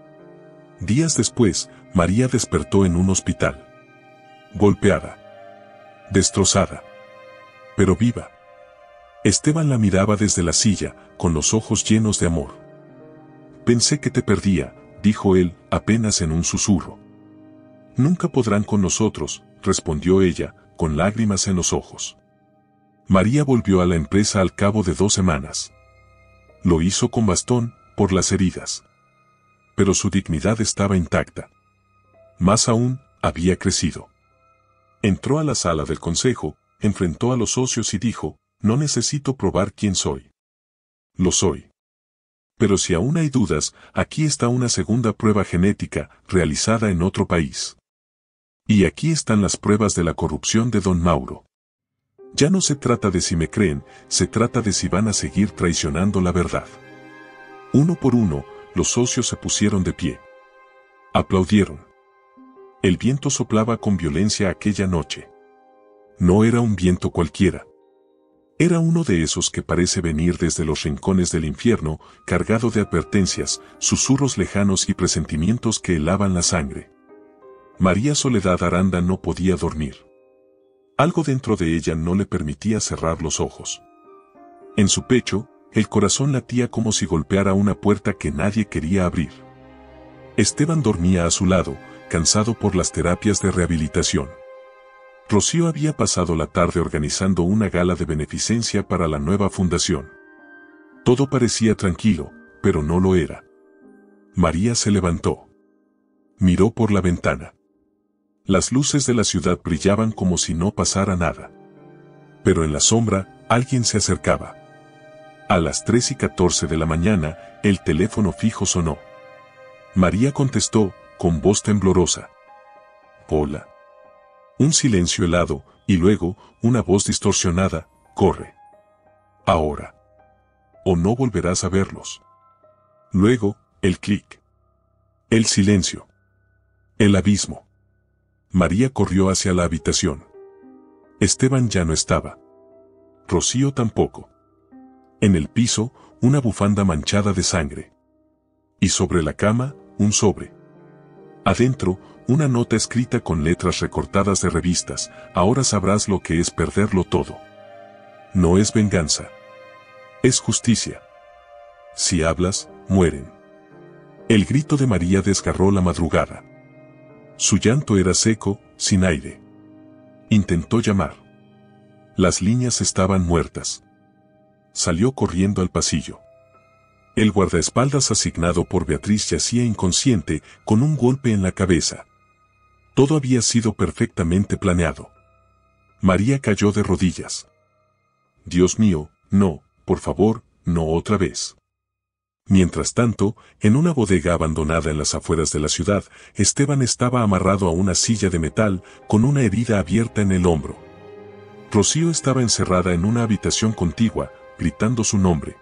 Días después, María despertó en un hospital. Golpeada. Destrozada. Pero viva. Esteban la miraba desde la silla, con los ojos llenos de amor. Pensé que te perdía, dijo él, apenas en un susurro. Nunca podrán con nosotros, respondió ella, con lágrimas en los ojos. María volvió a la empresa al cabo de 2 semanas. Lo hizo con bastón, por las heridas. Pero su dignidad estaba intacta. Más aún, había crecido. Entró a la sala del consejo, enfrentó a los socios y dijo, no necesito probar quién soy. Lo soy. Pero si aún hay dudas, aquí está una segunda prueba genética, realizada en otro país. Y aquí están las pruebas de la corrupción de Don Mauro. Ya no se trata de si me creen, se trata de si van a seguir traicionando la verdad. Uno por uno, los socios se pusieron de pie. Aplaudieron. El viento soplaba con violencia aquella noche. No era un viento cualquiera. Era uno de esos que parece venir desde los rincones del infierno, cargado de advertencias, susurros lejanos y presentimientos que helaban la sangre. María Soledad Aranda no podía dormir. Algo dentro de ella no le permitía cerrar los ojos. En su pecho, el corazón latía como si golpeara una puerta que nadie quería abrir. Esteban dormía a su lado, cansado por las terapias de rehabilitación. Rocío había pasado la tarde organizando una gala de beneficencia para la nueva fundación. Todo parecía tranquilo, pero no lo era. María se levantó. Miró por la ventana. Las luces de la ciudad brillaban como si no pasara nada. Pero en la sombra, alguien se acercaba. A las 3:14 de la mañana, el teléfono fijo sonó. María contestó, con voz temblorosa. Hola. Un silencio helado, y luego, una voz distorsionada, corre. Ahora. O no volverás a verlos. Luego, el clic. El silencio. El abismo. María corrió hacia la habitación. Esteban ya no estaba. Rocío tampoco. En el piso, una bufanda manchada de sangre. Y sobre la cama, un sobre. Adentro, una nota escrita con letras recortadas de revistas, ahora sabrás lo que es perderlo todo. No es venganza. Es justicia. Si hablas, mueren. El grito de María desgarró la madrugada. Su llanto era seco, sin aire. Intentó llamar. Las líneas estaban muertas. Salió corriendo al pasillo. El guardaespaldas asignado por Beatriz yacía inconsciente, con un golpe en la cabeza. Todo había sido perfectamente planeado. María cayó de rodillas. Dios mío, no, por favor, no otra vez. Mientras tanto, en una bodega abandonada en las afueras de la ciudad, Esteban estaba amarrado a una silla de metal, con una herida abierta en el hombro. Rocío estaba encerrada en una habitación contigua, gritando su nombre.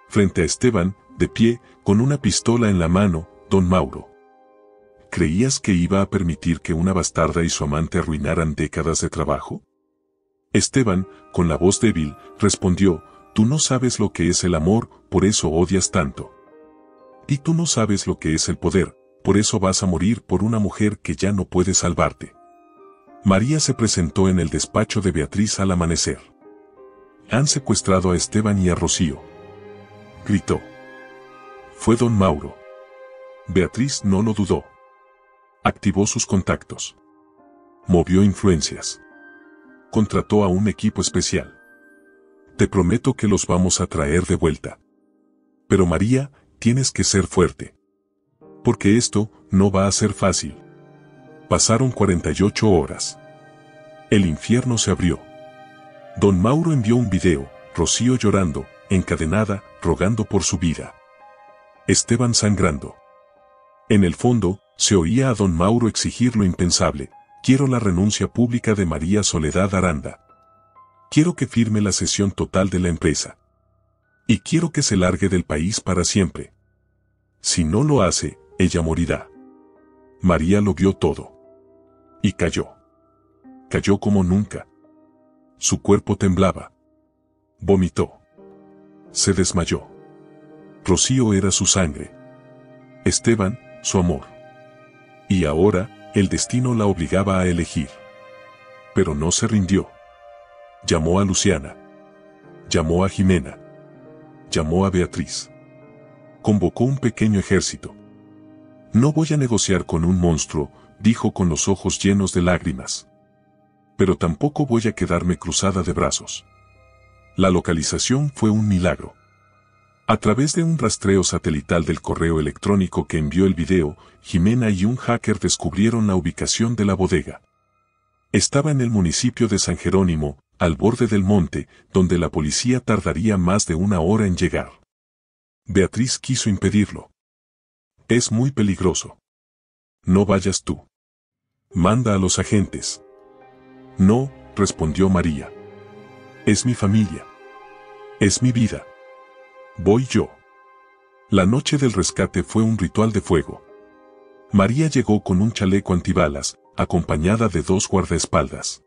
Frente a Esteban, de pie, con una pistola en la mano, Don Mauro. ¿Creías que iba a permitir que una bastarda y su amante arruinaran décadas de trabajo? Esteban, con la voz débil, respondió, tú no sabes lo que es el amor, por eso odias tanto. Y tú no sabes lo que es el poder, por eso vas a morir por una mujer que ya no puede salvarte. María se presentó en el despacho de Beatriz al amanecer. Han secuestrado a Esteban y a Rocío. Gritó. Fue Don Mauro. Beatriz no lo dudó. Activó sus contactos. Movió influencias. Contrató a un equipo especial. Te prometo que los vamos a traer de vuelta. Pero María, tienes que ser fuerte. Porque esto no va a ser fácil. Pasaron 48 horas. El infierno se abrió. Don Mauro envió un video, Rocío llorando, encadenada, rogando por su vida. Esteban sangrando. En el fondo, se oía a don Mauro exigir lo impensable: quiero la renuncia pública de María Soledad Aranda. Quiero que firme la cesión total de la empresa. Y quiero que se largue del país para siempre. Si no lo hace, ella morirá. María lo vio todo. Y cayó. Cayó como nunca. Su cuerpo temblaba. Vomitó. Se desmayó. Rocío era su sangre. Esteban, su amor. Y ahora, el destino la obligaba a elegir. Pero no se rindió. Llamó a Luciana. Llamó a Jimena. Llamó a Beatriz. Convocó un pequeño ejército. No voy a negociar con un monstruo, dijo con los ojos llenos de lágrimas. Pero tampoco voy a quedarme cruzada de brazos. La localización fue un milagro. A través de un rastreo satelital del correo electrónico que envió el video, Jimena y un hacker descubrieron la ubicación de la bodega. Estaba en el municipio de San Jerónimo, al borde del monte, donde la policía tardaría más de 1 hora en llegar. Beatriz quiso impedirlo. Es muy peligroso. No vayas tú. Manda a los agentes. No, respondió María. Es mi familia. Es mi vida. Voy yo. La noche del rescate fue un ritual de fuego. María llegó con un chaleco antibalas, acompañada de 2 guardaespaldas.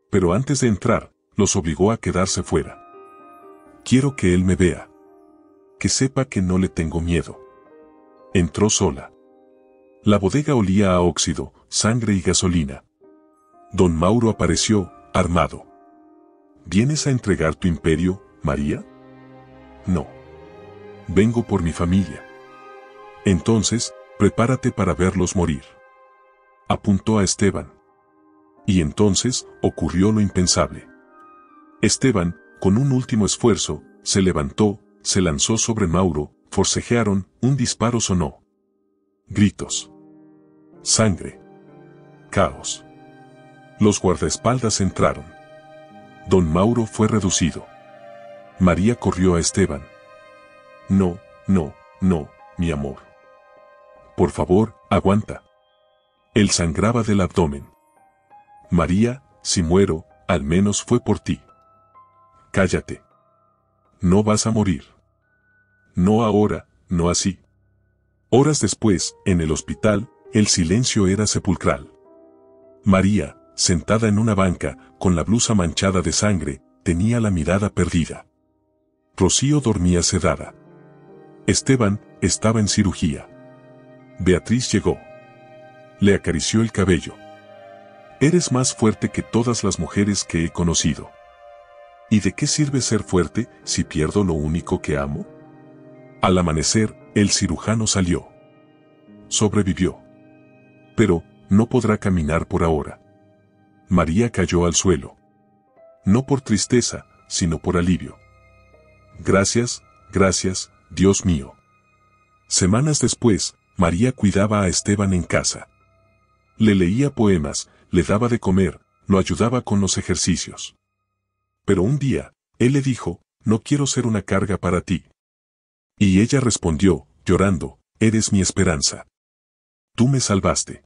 Pero antes de entrar, los obligó a quedarse fuera. Quiero que él me vea. Que sepa que no le tengo miedo. Entró sola. La bodega olía a óxido, sangre y gasolina. Don Mauro apareció, armado. ¿Vienes a entregar tu imperio, María? No. Vengo por mi familia. Entonces, prepárate para verlos morir. Apuntó a Esteban. Y entonces, ocurrió lo impensable. Esteban, con un último esfuerzo, se levantó, se lanzó sobre Mauro, forcejearon, un disparo sonó. Gritos. Sangre. Caos. Los guardaespaldas entraron. Don Mauro fue reducido. María corrió a Esteban. No, no, no, mi amor. Por favor, aguanta. Él sangraba del abdomen. María, si muero, al menos fue por ti. Cállate. No vas a morir. No ahora, no así. Horas después, en el hospital, el silencio era sepulcral. María, sentada en una banca, con la blusa manchada de sangre, tenía la mirada perdida. Rocío dormía sedada. Esteban estaba en cirugía. Beatriz llegó. Le acarició el cabello. Eres más fuerte que todas las mujeres que he conocido. ¿Y de qué sirve ser fuerte si pierdo lo único que amo? Al amanecer, el cirujano salió. Sobrevivió. Pero, no podrá caminar por ahora. María cayó al suelo. No por tristeza, sino por alivio. Gracias, gracias, Dios mío. Semanas después, María cuidaba a Esteban en casa. Le leía poemas, le daba de comer, lo ayudaba con los ejercicios. Pero un día, él le dijo, no quiero ser una carga para ti. Y ella respondió, llorando, eres mi esperanza. Tú me salvaste.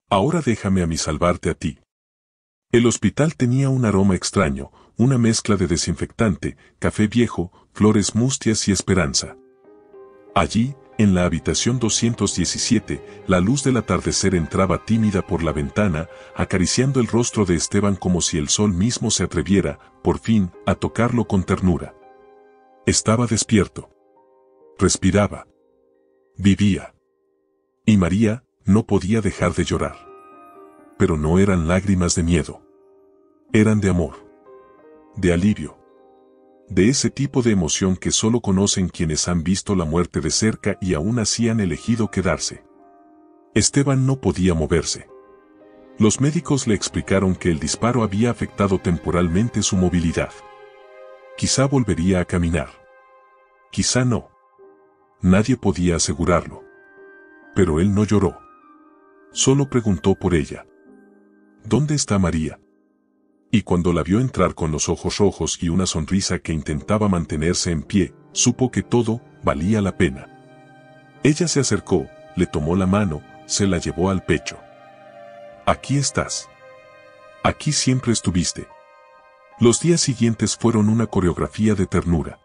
Ahora déjame a mí salvarte a ti. El hospital tenía un aroma extraño, una mezcla de desinfectante, café viejo, flores mustias y esperanza. Allí, en la habitación 217, la luz del atardecer entraba tímida por la ventana, acariciando el rostro de Esteban como si el sol mismo se atreviera, por fin, a tocarlo con ternura. Estaba despierto. Respiraba. Vivía. Y María no podía dejar de llorar. Pero no eran lágrimas de miedo. Eran de amor. De alivio. De ese tipo de emoción que solo conocen quienes han visto la muerte de cerca y aún así han elegido quedarse. Esteban no podía moverse. Los médicos le explicaron que el disparo había afectado temporalmente su movilidad. Quizá volvería a caminar. Quizá no. Nadie podía asegurarlo. Pero él no lloró. Solo preguntó por ella. ¿Dónde está María? Y cuando la vio entrar con los ojos rojos y una sonrisa que intentaba mantenerse en pie, supo que todo valía la pena. Ella se acercó, le tomó la mano, se la llevó al pecho. Aquí estás. Aquí siempre estuviste. Los días siguientes fueron una coreografía de ternura.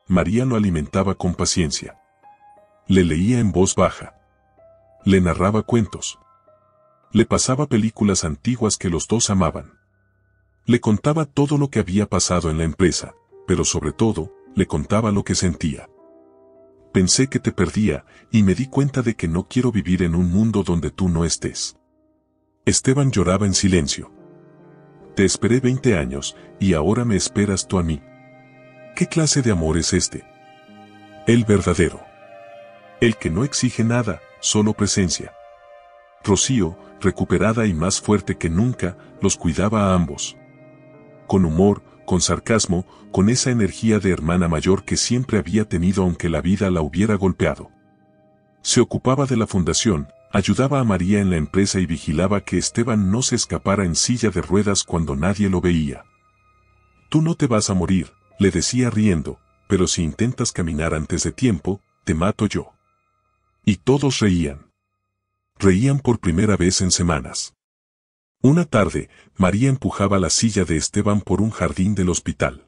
María lo alimentaba con paciencia. Le leía en voz baja. Le narraba cuentos. Le pasaba películas antiguas que los dos amaban. Le contaba todo lo que había pasado en la empresa, pero sobre todo, le contaba lo que sentía. Pensé que te perdía, y me di cuenta de que no quiero vivir en un mundo donde tú no estés. Esteban lloraba en silencio. Te esperé 20 años, y ahora me esperas tú a mí. ¿Qué clase de amor es este? El verdadero. El que no exige nada, solo presencia. Rocío, recuperada y más fuerte que nunca, los cuidaba a ambos. Con humor, con sarcasmo, con esa energía de hermana mayor que siempre había tenido aunque la vida la hubiera golpeado. Se ocupaba de la fundación, ayudaba a María en la empresa y vigilaba que Esteban no se escapara en silla de ruedas cuando nadie lo veía. Tú no te vas a morir, le decía riendo, pero si intentas caminar antes de tiempo, te mato yo. Y todos reían. Reían por primera vez en semanas. Una tarde, María empujaba la silla de Esteban por un jardín del hospital.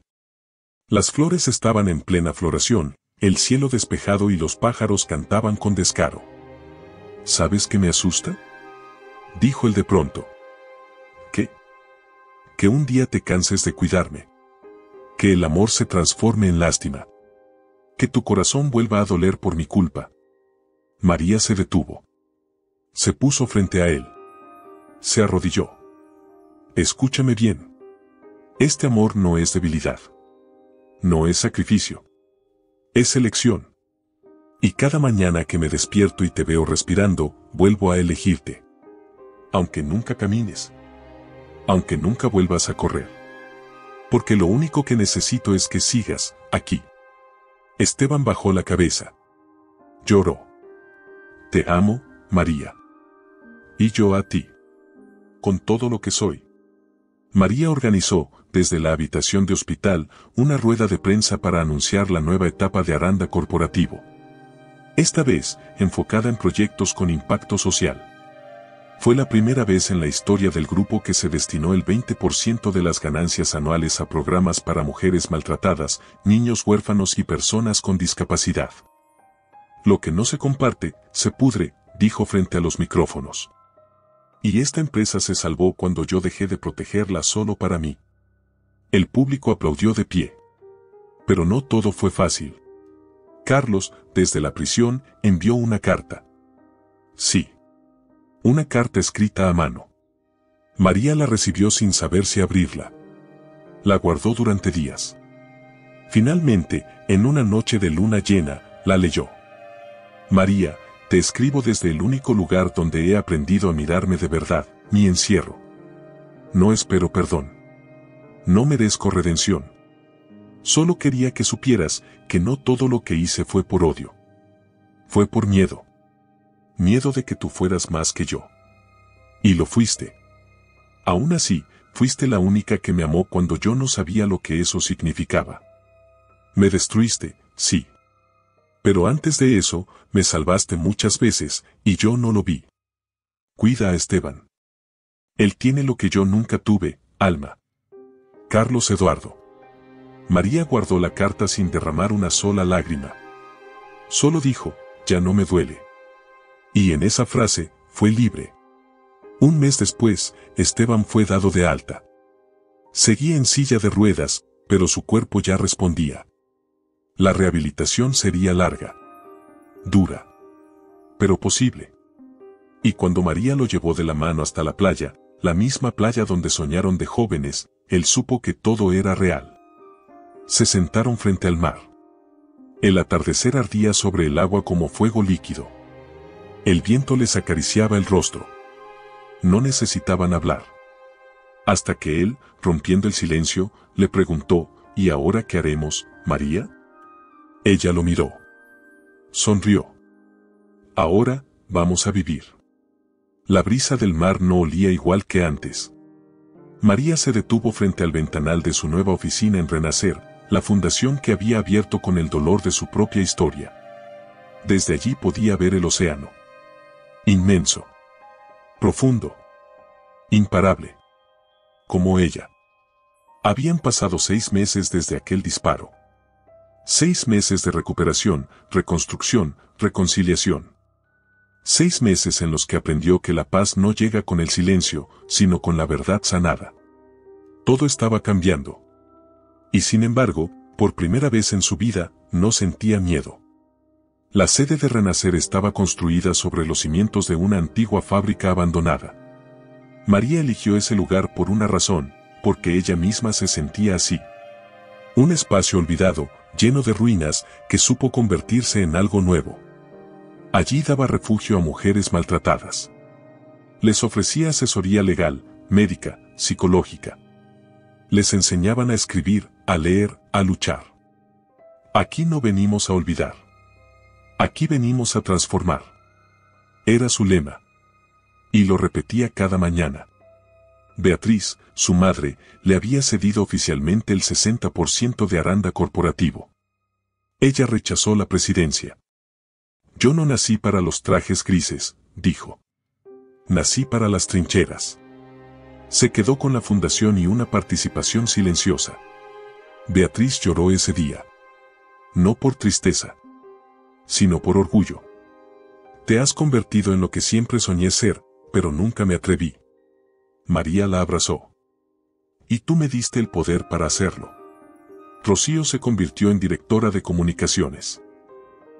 Las flores estaban en plena floración, el cielo despejado y los pájaros cantaban con descaro. ¿Sabes qué me asusta?, dijo él de pronto. ¿Qué? Que un día te canses de cuidarme. Que el amor se transforme en lástima. Que tu corazón vuelva a doler por mi culpa. María se detuvo. Se puso frente a él. Se arrodilló. Escúchame bien. Este amor no es debilidad. No es sacrificio. Es elección. Y cada mañana que me despierto y te veo respirando, vuelvo a elegirte. Aunque nunca camines. Aunque nunca vuelvas a correr. Porque lo único que necesito es que sigas, aquí. Esteban bajó la cabeza. Lloró. Te amo, María. Y yo a ti. Con todo lo que soy. María organizó, desde la habitación de hospital, una rueda de prensa para anunciar la nueva etapa de Aranda Corporativo. Esta vez, enfocada en proyectos con impacto social. Fue la primera vez en la historia del grupo que se destinó el 20% de las ganancias anuales a programas para mujeres maltratadas, niños huérfanos y personas con discapacidad. Lo que no se comparte, se pudre, dijo frente a los micrófonos. Y esta empresa se salvó cuando yo dejé de protegerla solo para mí. El público aplaudió de pie. Pero no todo fue fácil. Carlos, desde la prisión, envió una carta. Sí. Una carta escrita a mano. María la recibió sin saber si abrirla. La guardó durante días. Finalmente, en una noche de luna llena, la leyó. María, te escribo desde el único lugar donde he aprendido a mirarme de verdad, mi encierro. No espero perdón. No merezco redención. Solo quería que supieras que no todo lo que hice fue por odio. Fue por miedo. Miedo de que tú fueras más que yo. Y lo fuiste. Aún así, fuiste la única que me amó cuando yo no sabía lo que eso significaba. Me destruiste, sí. Pero antes de eso, me salvaste muchas veces, y yo no lo vi. Cuida a Esteban. Él tiene lo que yo nunca tuve, Alma. Carlos Eduardo. María guardó la carta sin derramar una sola lágrima. Solo dijo, ya no me duele. Y en esa frase, fue libre. Un mes después, Esteban fue dado de alta. Seguía en silla de ruedas, pero su cuerpo ya respondía. La rehabilitación sería larga. Dura. Pero posible. Y cuando María lo llevó de la mano hasta la playa, la misma playa donde soñaron de jóvenes, él supo que todo era real. Se sentaron frente al mar. El atardecer ardía sobre el agua como fuego líquido. El viento les acariciaba el rostro. No necesitaban hablar. Hasta que él, rompiendo el silencio, le preguntó, ¿y ahora qué haremos, María? Ella lo miró. Sonrió. Ahora, vamos a vivir. La brisa del mar no olía igual que antes. María se detuvo frente al ventanal de su nueva oficina en Renacer, la fundación que había abierto con el dolor de su propia historia. Desde allí podía ver el océano. Inmenso. Profundo. Imparable. Como ella. Habían pasado 6 meses desde aquel disparo. 6 meses de recuperación, reconstrucción, reconciliación. 6 meses en los que aprendió que la paz no llega con el silencio, sino con la verdad sanada. Todo estaba cambiando. Y sin embargo, por primera vez en su vida, no sentía miedo. La sede de renacer estaba construida sobre los cimientos de una antigua fábrica abandonada. María eligió ese lugar por una razón, porque ella misma se sentía así. Un espacio olvidado, lleno de ruinas, que supo convertirse en algo nuevo. Allí daba refugio a mujeres maltratadas. Les ofrecía asesoría legal, médica, psicológica. Les enseñaban a escribir, a leer, a luchar. Aquí no venimos a olvidar. Aquí venimos a transformar. Era su lema. Y lo repetía cada mañana. Beatriz, su madre, le había cedido oficialmente el 60% de Aranda Corporativo. Ella rechazó la presidencia. Yo no nací para los trajes grises, dijo. Nací para las trincheras. Se quedó con la fundación y una participación silenciosa. Beatriz lloró ese día. No por tristeza, sino por orgullo. Te has convertido en lo que siempre soñé ser, pero nunca me atreví. María la abrazó. Y tú me diste el poder para hacerlo. Rocío se convirtió en directora de comunicaciones.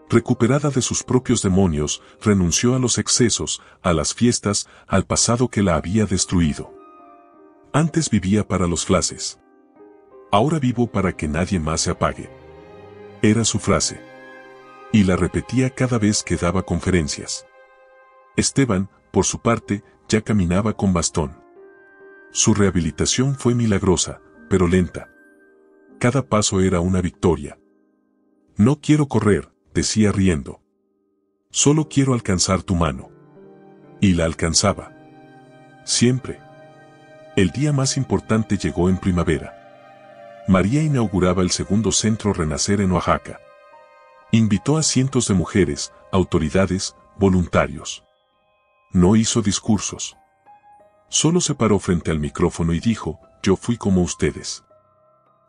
Recuperada de sus propios demonios, renunció a los excesos, a las fiestas, al pasado que la había destruido. Antes vivía para los flashes. Ahora vivo para que nadie más se apague. Era su frase. Y la repetía cada vez que daba conferencias. Esteban, por su parte, ya caminaba con bastón. Su rehabilitación fue milagrosa, pero lenta. Cada paso era una victoria. No quiero correr, decía riendo. Solo quiero alcanzar tu mano. Y la alcanzaba. Siempre. El día más importante llegó en primavera. María inauguraba el segundo centro Renacer en Oaxaca. Invitó a cientos de mujeres, autoridades, voluntarios. No hizo discursos. Solo se paró frente al micrófono y dijo, yo fui como ustedes.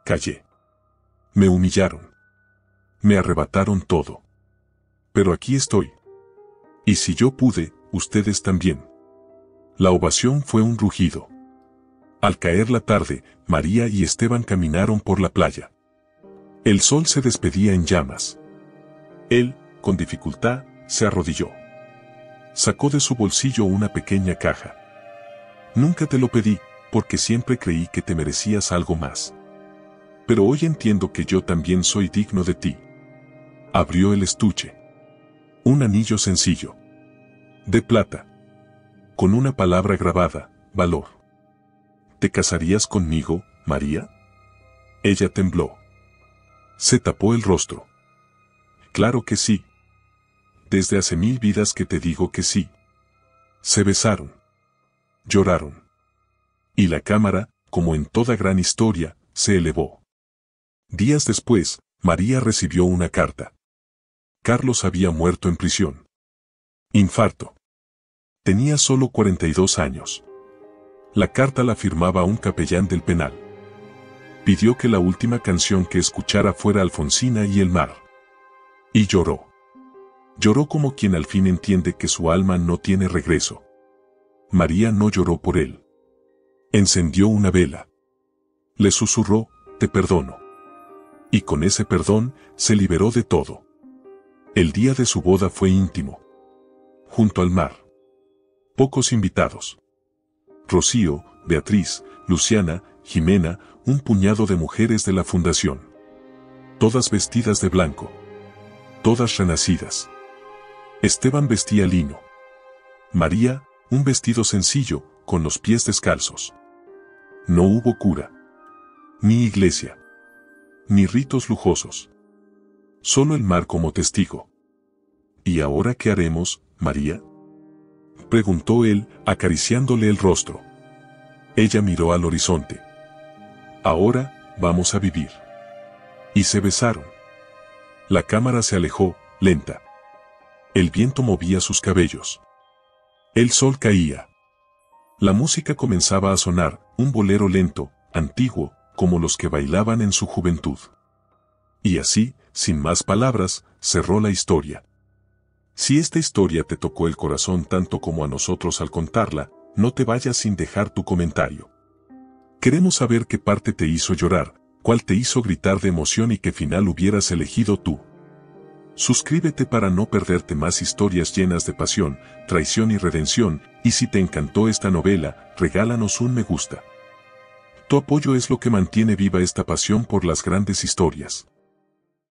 Callé. Me humillaron. Me arrebataron todo. Pero aquí estoy. Y si yo pude, ustedes también. La ovación fue un rugido. Al caer la tarde, María y Esteban caminaron por la playa. El sol se despedía en llamas. Él, con dificultad, se arrodilló. Sacó de su bolsillo una pequeña caja. Nunca te lo pedí, porque siempre creí que te merecías algo más. Pero hoy entiendo que yo también soy digno de ti. Abrió el estuche. Un anillo sencillo. De plata. Con una palabra grabada, valor. ¿Te casarías conmigo, María? Ella tembló. Se tapó el rostro. Claro que sí. Desde hace 1000 vidas que te digo que sí. Se besaron. Lloraron. Y la cámara, como en toda gran historia, se elevó. Días después, María recibió una carta. Carlos había muerto en prisión. Infarto. Tenía solo 42 años. La carta la firmaba un capellán del penal. Pidió que la última canción que escuchara fuera Alfonsina y el mar. Y lloró. Lloró como quien al fin entiende que su alma no tiene regreso. María no lloró por él. Encendió una vela. Le susurró, te perdono. Y con ese perdón, se liberó de todo. El día de su boda fue íntimo. Junto al mar. Pocos invitados. Rocío, Beatriz, Luciana, Jimena, un puñado de mujeres de la fundación. Todas vestidas de blanco. Todas renacidas. Esteban vestía lino. María, un vestido sencillo, con los pies descalzos. No hubo cura. Ni iglesia. Ni ritos lujosos. Solo el mar como testigo. ¿Y ahora qué haremos, María? Preguntó él, acariciándole el rostro. Ella miró al horizonte. Ahora, vamos a vivir. Y se besaron. La cámara se alejó, lenta. El viento movía sus cabellos. El sol caía. La música comenzaba a sonar, un bolero lento, antiguo, como los que bailaban en su juventud. Y así, sin más palabras, cerró la historia. Si esta historia te tocó el corazón tanto como a nosotros al contarla, no te vayas sin dejar tu comentario. Queremos saber qué parte te hizo llorar, cuál te hizo gritar de emoción y qué final hubieras elegido tú. Suscríbete para no perderte más historias llenas de pasión, traición y redención, y si te encantó esta novela, regálanos un me gusta. Tu apoyo es lo que mantiene viva esta pasión por las grandes historias.